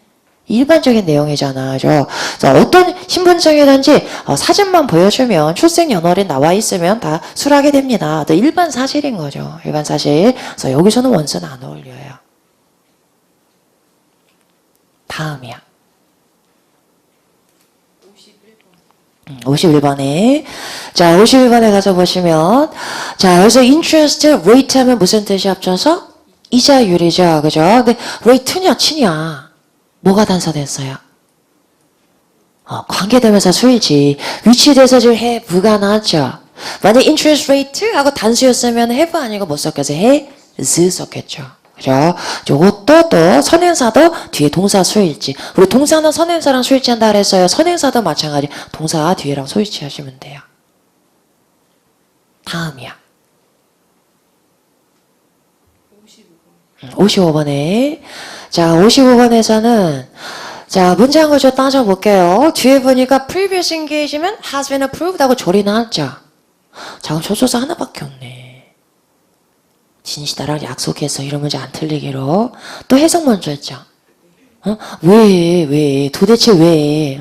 일반적인 내용이잖아. 죠. 자, 어떤 신분증이든지 사진만 보여주면 출생 연월이 나와 있으면 다 수락이 됩니다. 또 일반 사실인 거죠. 일반 사실. 그래서 여기서는 원수는 안 어울려요. 다음이야. 51번에. 자, 51번에 가서 보시면. 자, 여기서 interest rate 하면 무슨 뜻이 합쳐서? 이자율이죠. 그죠? 근데 rate냐, 치냐. 뭐가 단서됐어요? 관계대명사 수일지. 위치대서 지금 have가 나왔죠. 만약 interest rate 하고 단수였으면 have 아니고 못 썼겠어요? has 썼겠죠. 그죠? 요것도 또 선행사도 뒤에 동사 수일지. 우리 동사는 선행사랑 수일지 한다 그랬어요. 선행사도 마찬가지. 동사 뒤에랑 수일지 하시면 돼요. 다음이야. 55번에. 자, 55번에서는 자, 문제 한 거 좀 따져볼게요. 뒤에 보니까 previous engagement has been approved 하고 조리 나왔죠. 자, 그럼 조소사 하나밖에 없네. 진시 나랑 약속해서 이런 문제 안 틀리기로. 또 해석 먼저 했죠. 왜? 도대체 왜?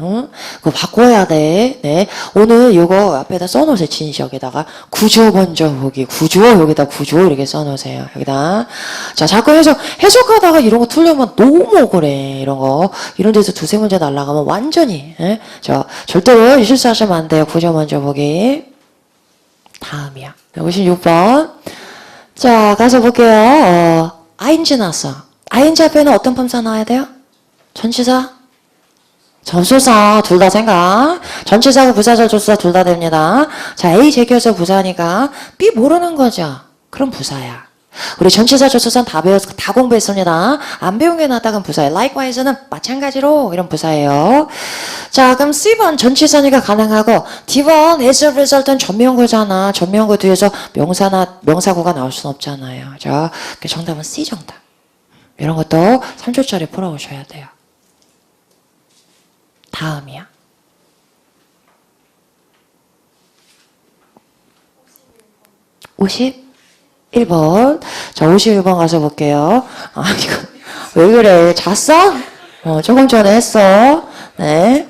그거 바꿔야 돼. 네. 오늘 요거 앞에다 써놓으세요. 진시 여기다가. 구조 먼저 보기. 구조, 여기다 구조 이렇게 써놓으세요. 여기다. 자, 자꾸 해석하다가 이런 거 틀리면 너무 억울해. 이런 거. 이런 데서 두세 문제 날라가면 완전히. 예? 자, 절대로 실수하시면 안 돼요. 구조 먼저 보기. 다음이야. 56번. 자, 가서 볼게요. ing 나왔어. ing 앞에는 어떤 품사 나와야 돼요? 전치사? 접수사 둘 다 생각. 전치사하고 부사절 조수사 둘 다 됩니다. 자, A 제껴서 부사니까 B 모르는 거죠. 그럼 부사야. 우리 전치사 조수사는 다 공부했습니다. 안 배운 게 낫다 그럼 부사예요. Likewise는 마찬가지로 이런 부사예요. 자, 그럼 C번 전치사니까 가능하고 D번 as a result은 전명구잖아. 전명구 뒤에서 명사나 명사구가 나올 수는 없잖아요. 자, 정답은 C 정답. 이런 것도 3초짜리 풀어오셔야 돼요. 다음이야. 51번. 자, 51번 가서 볼게요. 이거, 왜 그래? 잤어? 조금 전에 했어. 네.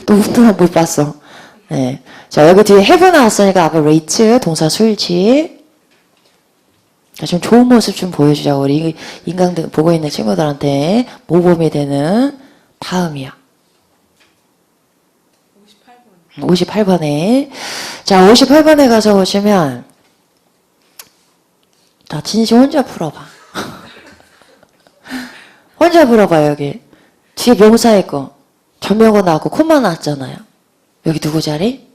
또 웃는 못 봤어. 네. 자, 여기 뒤에 have 나왔으니까 앞에 rate, 동사 수일치. 자, 좀 좋은 모습 좀 보여주자. 우리 인강들 보고 있는 친구들한테 모범이 되는. 다음이야. 58번에. 자, 58번에 가서 보시면, 자, 진시 혼자 풀어봐. 혼자 풀어봐, 여기. 뒤에 명사 있고, 전명어 나왔고, 콤마 나왔잖아요. 여기 누구 자리?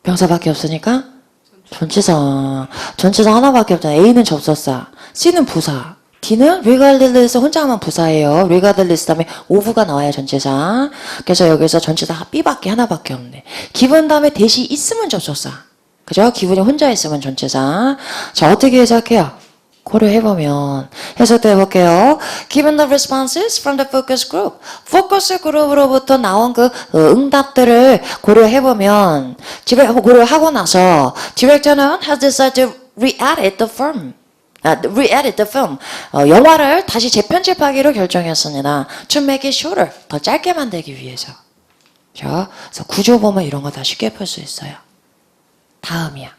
명사밖에 없으니까? 전치사. 전치사 하나밖에 없잖아. A는 접속사, C는 부사, D는 regardless 혼자 하면 부사예요. regardless 다음에 of가 나와요. 전치사. 그래서 여기서 전치사 B밖에 하나밖에 없네. 기본 다음에 대시 있으면 접속사. 그죠? 기분이 혼자 있으면 전치사. 자, 어떻게 해석해요? 고려해보면 해석도 해볼게요. Given the responses from the focus group. 포커스 그룹으로부터 나온 그 응답들을 고려해보면 고려하고 나서 디렉터는 has decided to re-edit the film. re-edit the film. 영화를 다시 재편집하기로 결정했습니다. To make it shorter. 더 짧게 만들기 위해서. 자, 그래서 구조 보면 이런 거 다 쉽게 풀 수 있어요. 다음이야.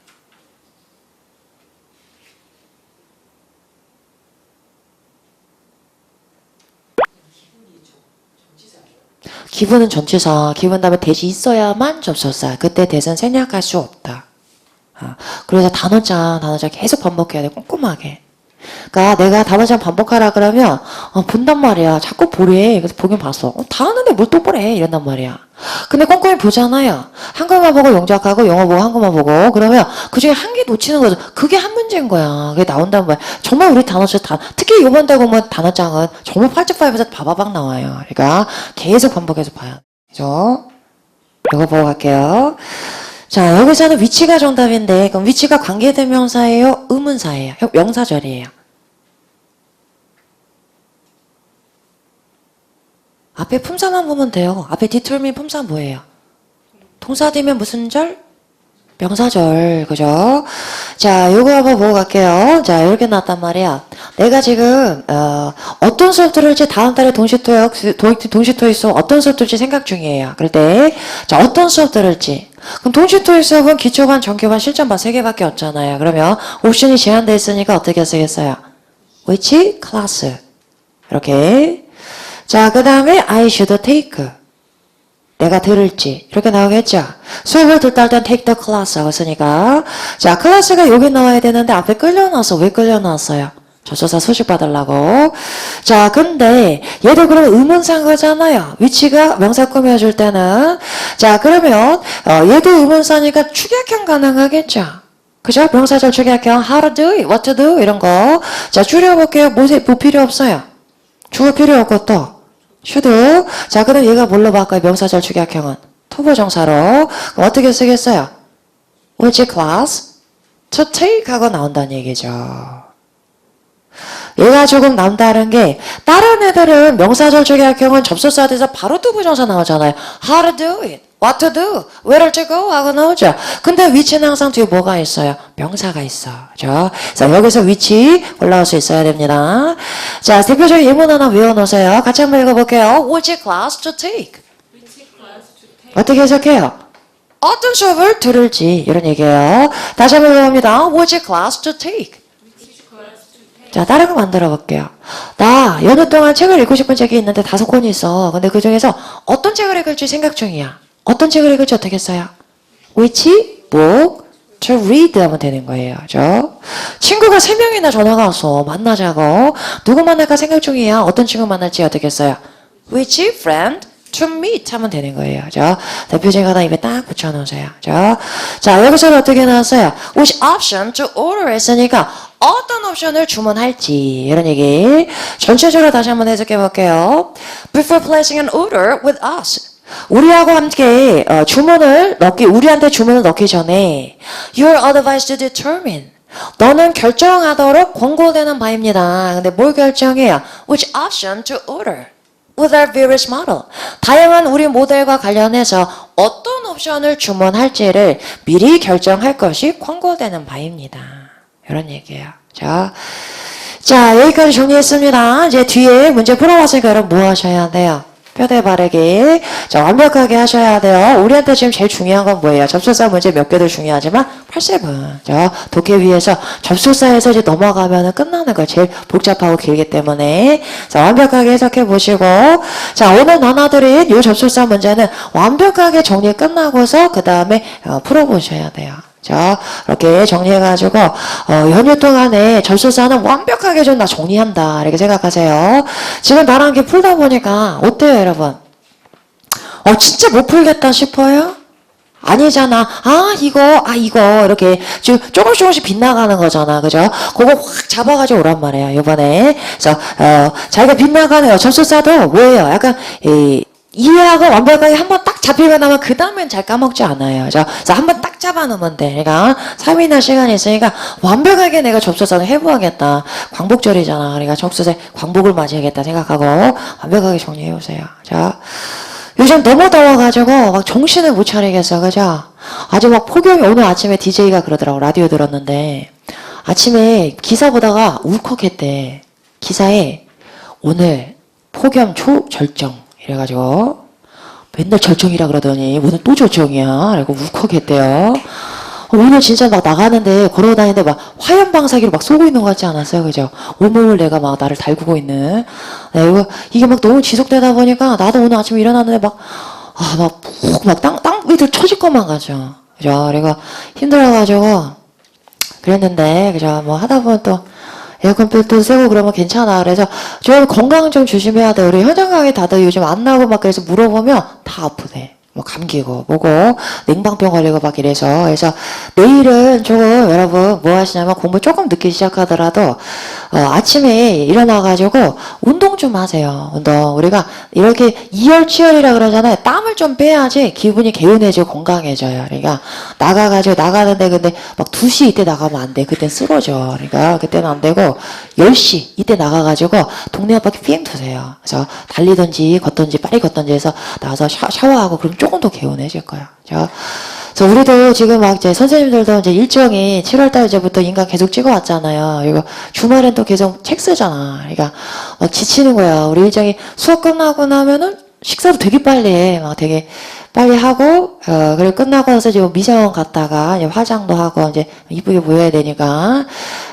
기분은 전치사, 기분 다음에 대시 있어야만 접속사. 그때 대선 생략할 수 없다. 그래서 단어장 계속 반복해야 돼, 꼼꼼하게. 그러니까 내가 단어장 반복하라 그러면 본단 말이야. 자꾸 보래. 그래서 보긴 봤어. 다 아는데 뭘 또 보래. 이런단 말이야. 근데 꼼꼼히 보잖아요. 한글만 보고 영작하고 영어 보고 한글만 보고 그러면 그중에 한 개 놓치는 거죠. 그게 한 문제인 거야. 그게 나온단 말이야. 정말 우리 단어장 특히 이번 달 공부 단어장은 정말 8.5에서 바바박 나와요. 그러니까 계속 반복해서 봐요. 그죠? 이거 보고 갈게요. 자, 여기서는 위치가 정답인데 그럼 위치가 관계대명사예요? 의문사예요? 명사절이에요? 앞에 품사만 보면 돼요. 앞에 determine 품사 뭐예요? 동사 뒤면 무슨 절? 명사절. 그죠? 자, 요거 한번 보고 갈게요. 자, 이렇게 나왔단 말이야. 내가 지금 어떤 수업 들을지 다음 달에 동시토익 수업 어떤 수업 들을지 생각 중이에요. 그럴 때 자, 어떤 수업 들을지. 그럼 동시토익 수업은 기초반, 정규반, 실전반 3개밖에 없잖아요. 그러면 옵션이 제한되어 있으니까 어떻게 쓰겠어요? which class. 이렇게. 자, 그 다음에 I should take. 내가 들을지 이렇게 나오겠죠. 수업을 듣다 할 땐 take the class라고 쓰니까 자, 클래스가 여기 나와야 되는데 앞에 끌려나왔어. 왜 끌려나왔어요? 접속사 소식 받으려고. 자, 근데 얘도 그럼 의문사인 거잖아요. 위치가 명사 꾸며줄 때는 자, 그러면 얘도 의문사니까 축약형 가능하겠죠. 그죠? 명사절 축약형 how to do it, what to do 이런 거. 자, 줄여볼게요. 뭐 필요 없어요. 주어 필요 없고 또 should. 자, 그럼 얘가 뭘로 바꿔요? 명사절 축약형은 투부정사로. 그럼 어떻게 쓰겠어요? which class to take 하고 나온다는 얘기죠. 얘가 조금 남다른 게 다른 애들은 명사절 축약형은 접속사에 대해서 바로 투부정사 나오잖아요. how to do it, what to do, where to go 하고 나오죠. 근데 위치는 항상 뒤에 뭐가 있어요? 명사가 있어. 그죠? 그래서 여기서 위치 올라올 수 있어야 됩니다. 자, 대표적인 예문 하나 외워놓으세요. 같이 한번 읽어볼게요. which class to take. 어떻게 해석해요? 어떤 수업을 들을지 이런 얘기예요. 다시 한번 읽어봅니다. which class to take. 자, 다른 거 만들어 볼게요. 나 연휴 동안 책을 읽고 싶은 책이 있는데 5권이 있어. 근데 그 중에서 어떤 책을 읽을지 생각 중이야. 어떤 책을 읽을지 어떻게 써요? which book to read 하면 되는 거예요. 그죠? 친구가 3명이나 전화가 왔어. 만나자고. 누구 만날까 생각 중이야. 어떤 친구 만날지 어떻게 써요? which friend to meet 하면 되는 거예요. 그죠? 대표적인 거 하나 입에 딱 붙여놓으세요. 그죠? 자, 여기서는 어떻게 나왔어요? which option to order 했으니까 어떤 옵션을 주문할지 이런 얘기. 전체적으로 다시 한번 해석해 볼게요. Before placing an order with us. 우리하고 함께 우리한테 주문을 넣기 전에 you are advised to determine. 너는 결정하도록 권고되는 바입니다. 근데 뭘 결정해요? Which option to order? with our various model. 다양한 우리 모델과 관련해서 어떤 옵션을 주문할지를 미리 결정할 것이 권고되는 바입니다. 이런 얘기예요. 자, 여기까지 정리했습니다. 이제 뒤에 문제 풀어봤으니까 여러분 뭐 하셔야 돼요? 뼈대 바르기. 자, 완벽하게 하셔야 돼요. 우리한테 지금 제일 중요한 건 뭐예요? 접속사 문제 몇 개도 중요하지만 8세븐. 자, 독해 위에서 접속사에서 이제 넘어가면은 끝나는 거 제일 복잡하고 길기 때문에. 자, 완벽하게 해석해 보시고. 자, 오늘 나눠드린 이 접속사 문제는 완벽하게 정리 끝나고서 그 다음에 풀어보셔야 돼요. 자, 이렇게 정리해가지고, 연휴 동안에 접속사는 완벽하게 좀 나 정리한다. 이렇게 생각하세요. 지금 나랑 이렇게 풀다 보니까, 어때요, 여러분? 진짜 못 풀겠다 싶어요? 아니잖아. 이거. 이렇게 지금 조금씩 빗나가는 거잖아. 그죠? 그거 확 잡아가지고 오란 말이에요, 요번에. 그래서, 자기가 빗나가네요. 접속사도 뭐예요? 약간, 이해하고 완벽하게 한번 딱 잡히고 나면 그 다음엔 잘 까먹지 않아요. 그래서 한번 딱 잡아놓으면 돼. 그러니까 3일이나 시간이 있으니까 완벽하게 내가 접수사를 해보겠다. 광복절이잖아. 그러니까 접수세 광복을 맞이하겠다 생각하고 완벽하게 정리해보세요. 자, 요즘 너무 더워가지고 막 정신을 못 차리겠어. 그죠? 아주 막 폭염이 오늘 아침에 DJ가 그러더라고. 라디오 들었는데 아침에 기사 보다가 울컥했대. 기사에 오늘 폭염 초절정 이래가지고 맨날 절정이라 그러더니 오늘 또 절정이야. 그리고 울컥했대요. 오늘 진짜 막 나가는데 걸어다니는데 막 화염방사기로 막 쏘고 있는 것 같지 않았어요? 그죠? 온몸을 내가 막 나를 달구고 있는. 네, 이게 막 너무 지속되다 보니까 나도 오늘 아침에 일어났는데 땅 위로 쳐질 것만 가죠. 그죠? 그리고 힘들어가지고 그랬는데, 그죠? 뭐 하다 보면 또 에어컨도 쐬고 그러면 괜찮아. 그래서 좀 건강 좀 조심해야 돼. 우리 현장 강의 다들 요즘 안 나오고 막 그래서 물어보면 다 아프대. 뭐 감기고 뭐고 냉방병 걸리고 막 이래서. 그래서 내일은 조금 여러분 뭐 하시냐면 공부 조금 늦게 시작하더라도 아침에 일어나가지고 운동 좀 하세요. 운동. 우리가 이렇게 이열치열이라 그러잖아요. 땀을 좀 빼야지 기분이 개운해지고 건강해져요. 그러니까 나가가지고 나가는데 근데 막 2시 이때 나가면 안 돼. 그땐 쓰러져. 그러니까 그때는 안 되고 10시 이때 나가가지고 동네 한 바퀴 삥 도세요. 그래서 달리든지 걷든지 빨리 걷든지 해서 나와서 샤워하고 그럼 조금 더 개운해질 거야. 그래서 우리도 지금 막 이제 선생님들도 이제 일정이 7월달 이제부터 인강 계속 찍어왔잖아요. 그리고 주말엔 또 계속 책 쓰잖아. 그러니까 막 지치는 거야. 우리 일정이 수업 끝나고 나면은 식사도 되게 빨리 해. 막 되게 빨리 하고, 그리고 끝나고 나서 이제 미장 갔다가 이제 화장도 하고 이제 이쁘게 보여야 되니까.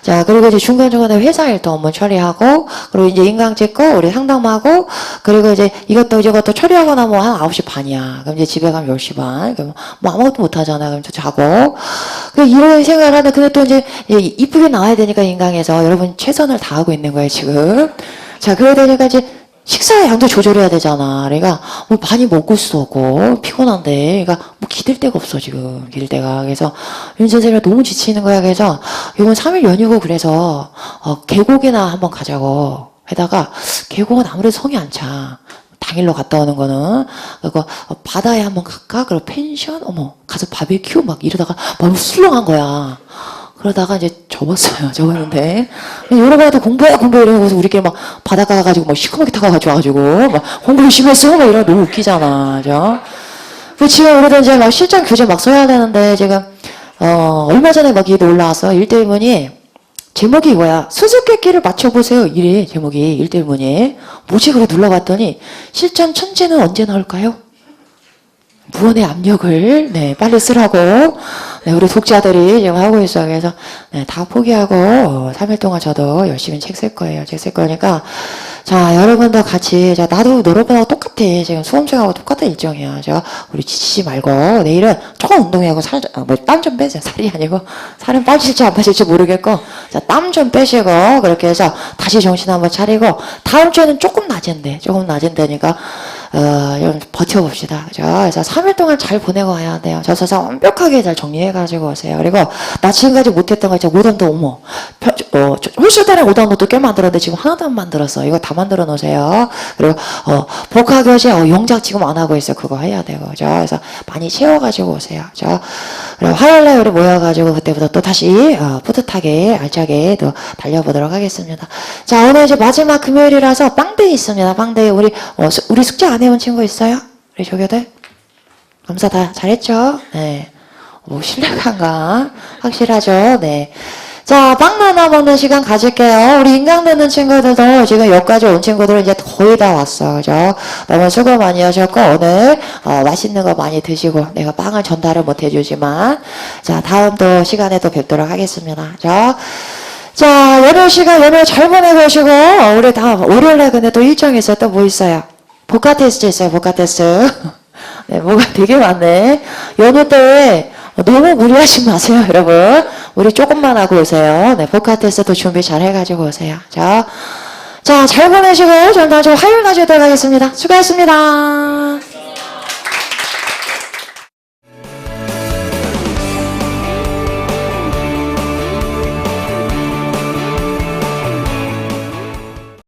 자, 그리고 이제 중간중간에 회사 일도 업무 처리하고, 그리고 이제 인강 찍고, 우리 상담하고, 그리고 이제 이것도 저것도 처리하고 나면 한 9시 반이야. 그럼 이제 집에 가면 10시 반. 그럼 뭐 아무것도 못 하잖아. 그럼 또 자고. 이런 생각을 하는데, 근데 또 이제 이쁘게 나와야 되니까 인강에서 여러분 최선을 다하고 있는 거예요, 지금. 자, 그러다 보니까 이제 식사 양도 조절해야 되잖아. 그러니까 뭐 많이 먹을 수도 없고 피곤한데, 그러니까 뭐 기댈 데가 없어 지금 기댈 데가. 그래서 윤 선생님이 너무 지치는 거야. 그래서 이번 3일 연휴고 그래서 계곡이나 한번 가자고 해다가 계곡은 아무래도 성이 안 차. 당일로 갔다 오는 거는. 그리고 바다에 한번 갈까? 그리고 펜션? 어머 가서 바베큐 막 이러다가 너무 술렁한 거야. 그러다가 이제 접었는데 여러 가지 공부해 이러면서 우리끼리 막 바닷가 가가지고 막 시커멓게 타가지고 와가지고 막 공부 열심히 했어 막 이러면 너무 웃기잖아. 그죠? 지금 우리도 이제 막 실전 교재 막 써야 되는데 지금 얼마 전에 막 이게 올라왔어. 1대1 문이 제목이 이거야. 수수께끼를 맞춰보세요. 이래 제목이 1대1 문이. 뭐지? 그래 눌러봤더니 실전 천재는 언제 나올까요? 무언의 압력을 빨리 쓰라고 우리 독자들이 지금 하고 있어요. 그래서 다 포기하고 3일 동안 저도 열심히 책 쓸 거예요. 책 쓸 거니까 자 여러분도 같이 나도 여러분하고 똑같아. 지금 수험생하고 똑같은 일정이야. 우리 지치지 말고 내일은 조금 운동하고 땀 좀 빼세요. 살이 아니고 살은 빠질지 안 빠질지 모르겠고 땀 좀 빼시고 그렇게 해서 다시 정신 한번 차리고 다음 주에는 조금 낮은데니까 좀 버텨봅시다. 그죠? 그래서 3일 동안 잘 보내고 와야 돼요. 저 서서 완벽하게 잘 정리해가지고 오세요. 그리고 나 지금까지 못했던 거 있죠. 오답도 어머. 홀수단에 오답도 꽤 만들었는데 지금 하나도 안 만들었어. 이거 다 만들어 놓으세요. 그리고 복화교재 영작 지금 안 하고 있어요. 그거 해야 되고. 그죠? 그래서 많이 채워가지고 오세요. 그죠? 그리고 화요일날 우리 모여가지고 그때부터 또 다시 뿌듯하게 알차게 또 달려보도록 하겠습니다. 자 오늘 이제 마지막 금요일이라서 빵데이 있습니다. 빵데이 우리 숙제 안 해온 친구 있어요? 우리 조교들? 검사 다 잘했죠? 네. 뭐 실력한가? 확실하죠? 네. 자, 빵 나눠 먹는 시간 가질게요. 우리 인강 듣는 친구들도 지금 여기까지 온 친구들은 이제 거의 다 왔어. 그죠? 너무 수고 많이 하셨고, 오늘, 맛있는 거 많이 드시고, 내가 빵을 전달을 못 해주지만, 자, 다음 또 시간에 또 뵙도록 하겠습니다. 자, 연휴 잘 보내보시고, 우리 다음, 월요일에 근데 또 일정이 있어요. 또 뭐 있어요? 복화 테스트 있어요. 복화 테스트. 네, 뭐가 되게 많네. 연휴 때 너무 무리하지 마세요, 여러분. 우리 조금만 하고 오세요. 네, 복화 테스트 준비 잘 해가지고 오세요. 자, 잘 보내시고, 저는 다음 주 화요일 가지고 들어가겠습니다. 수고하셨습니다.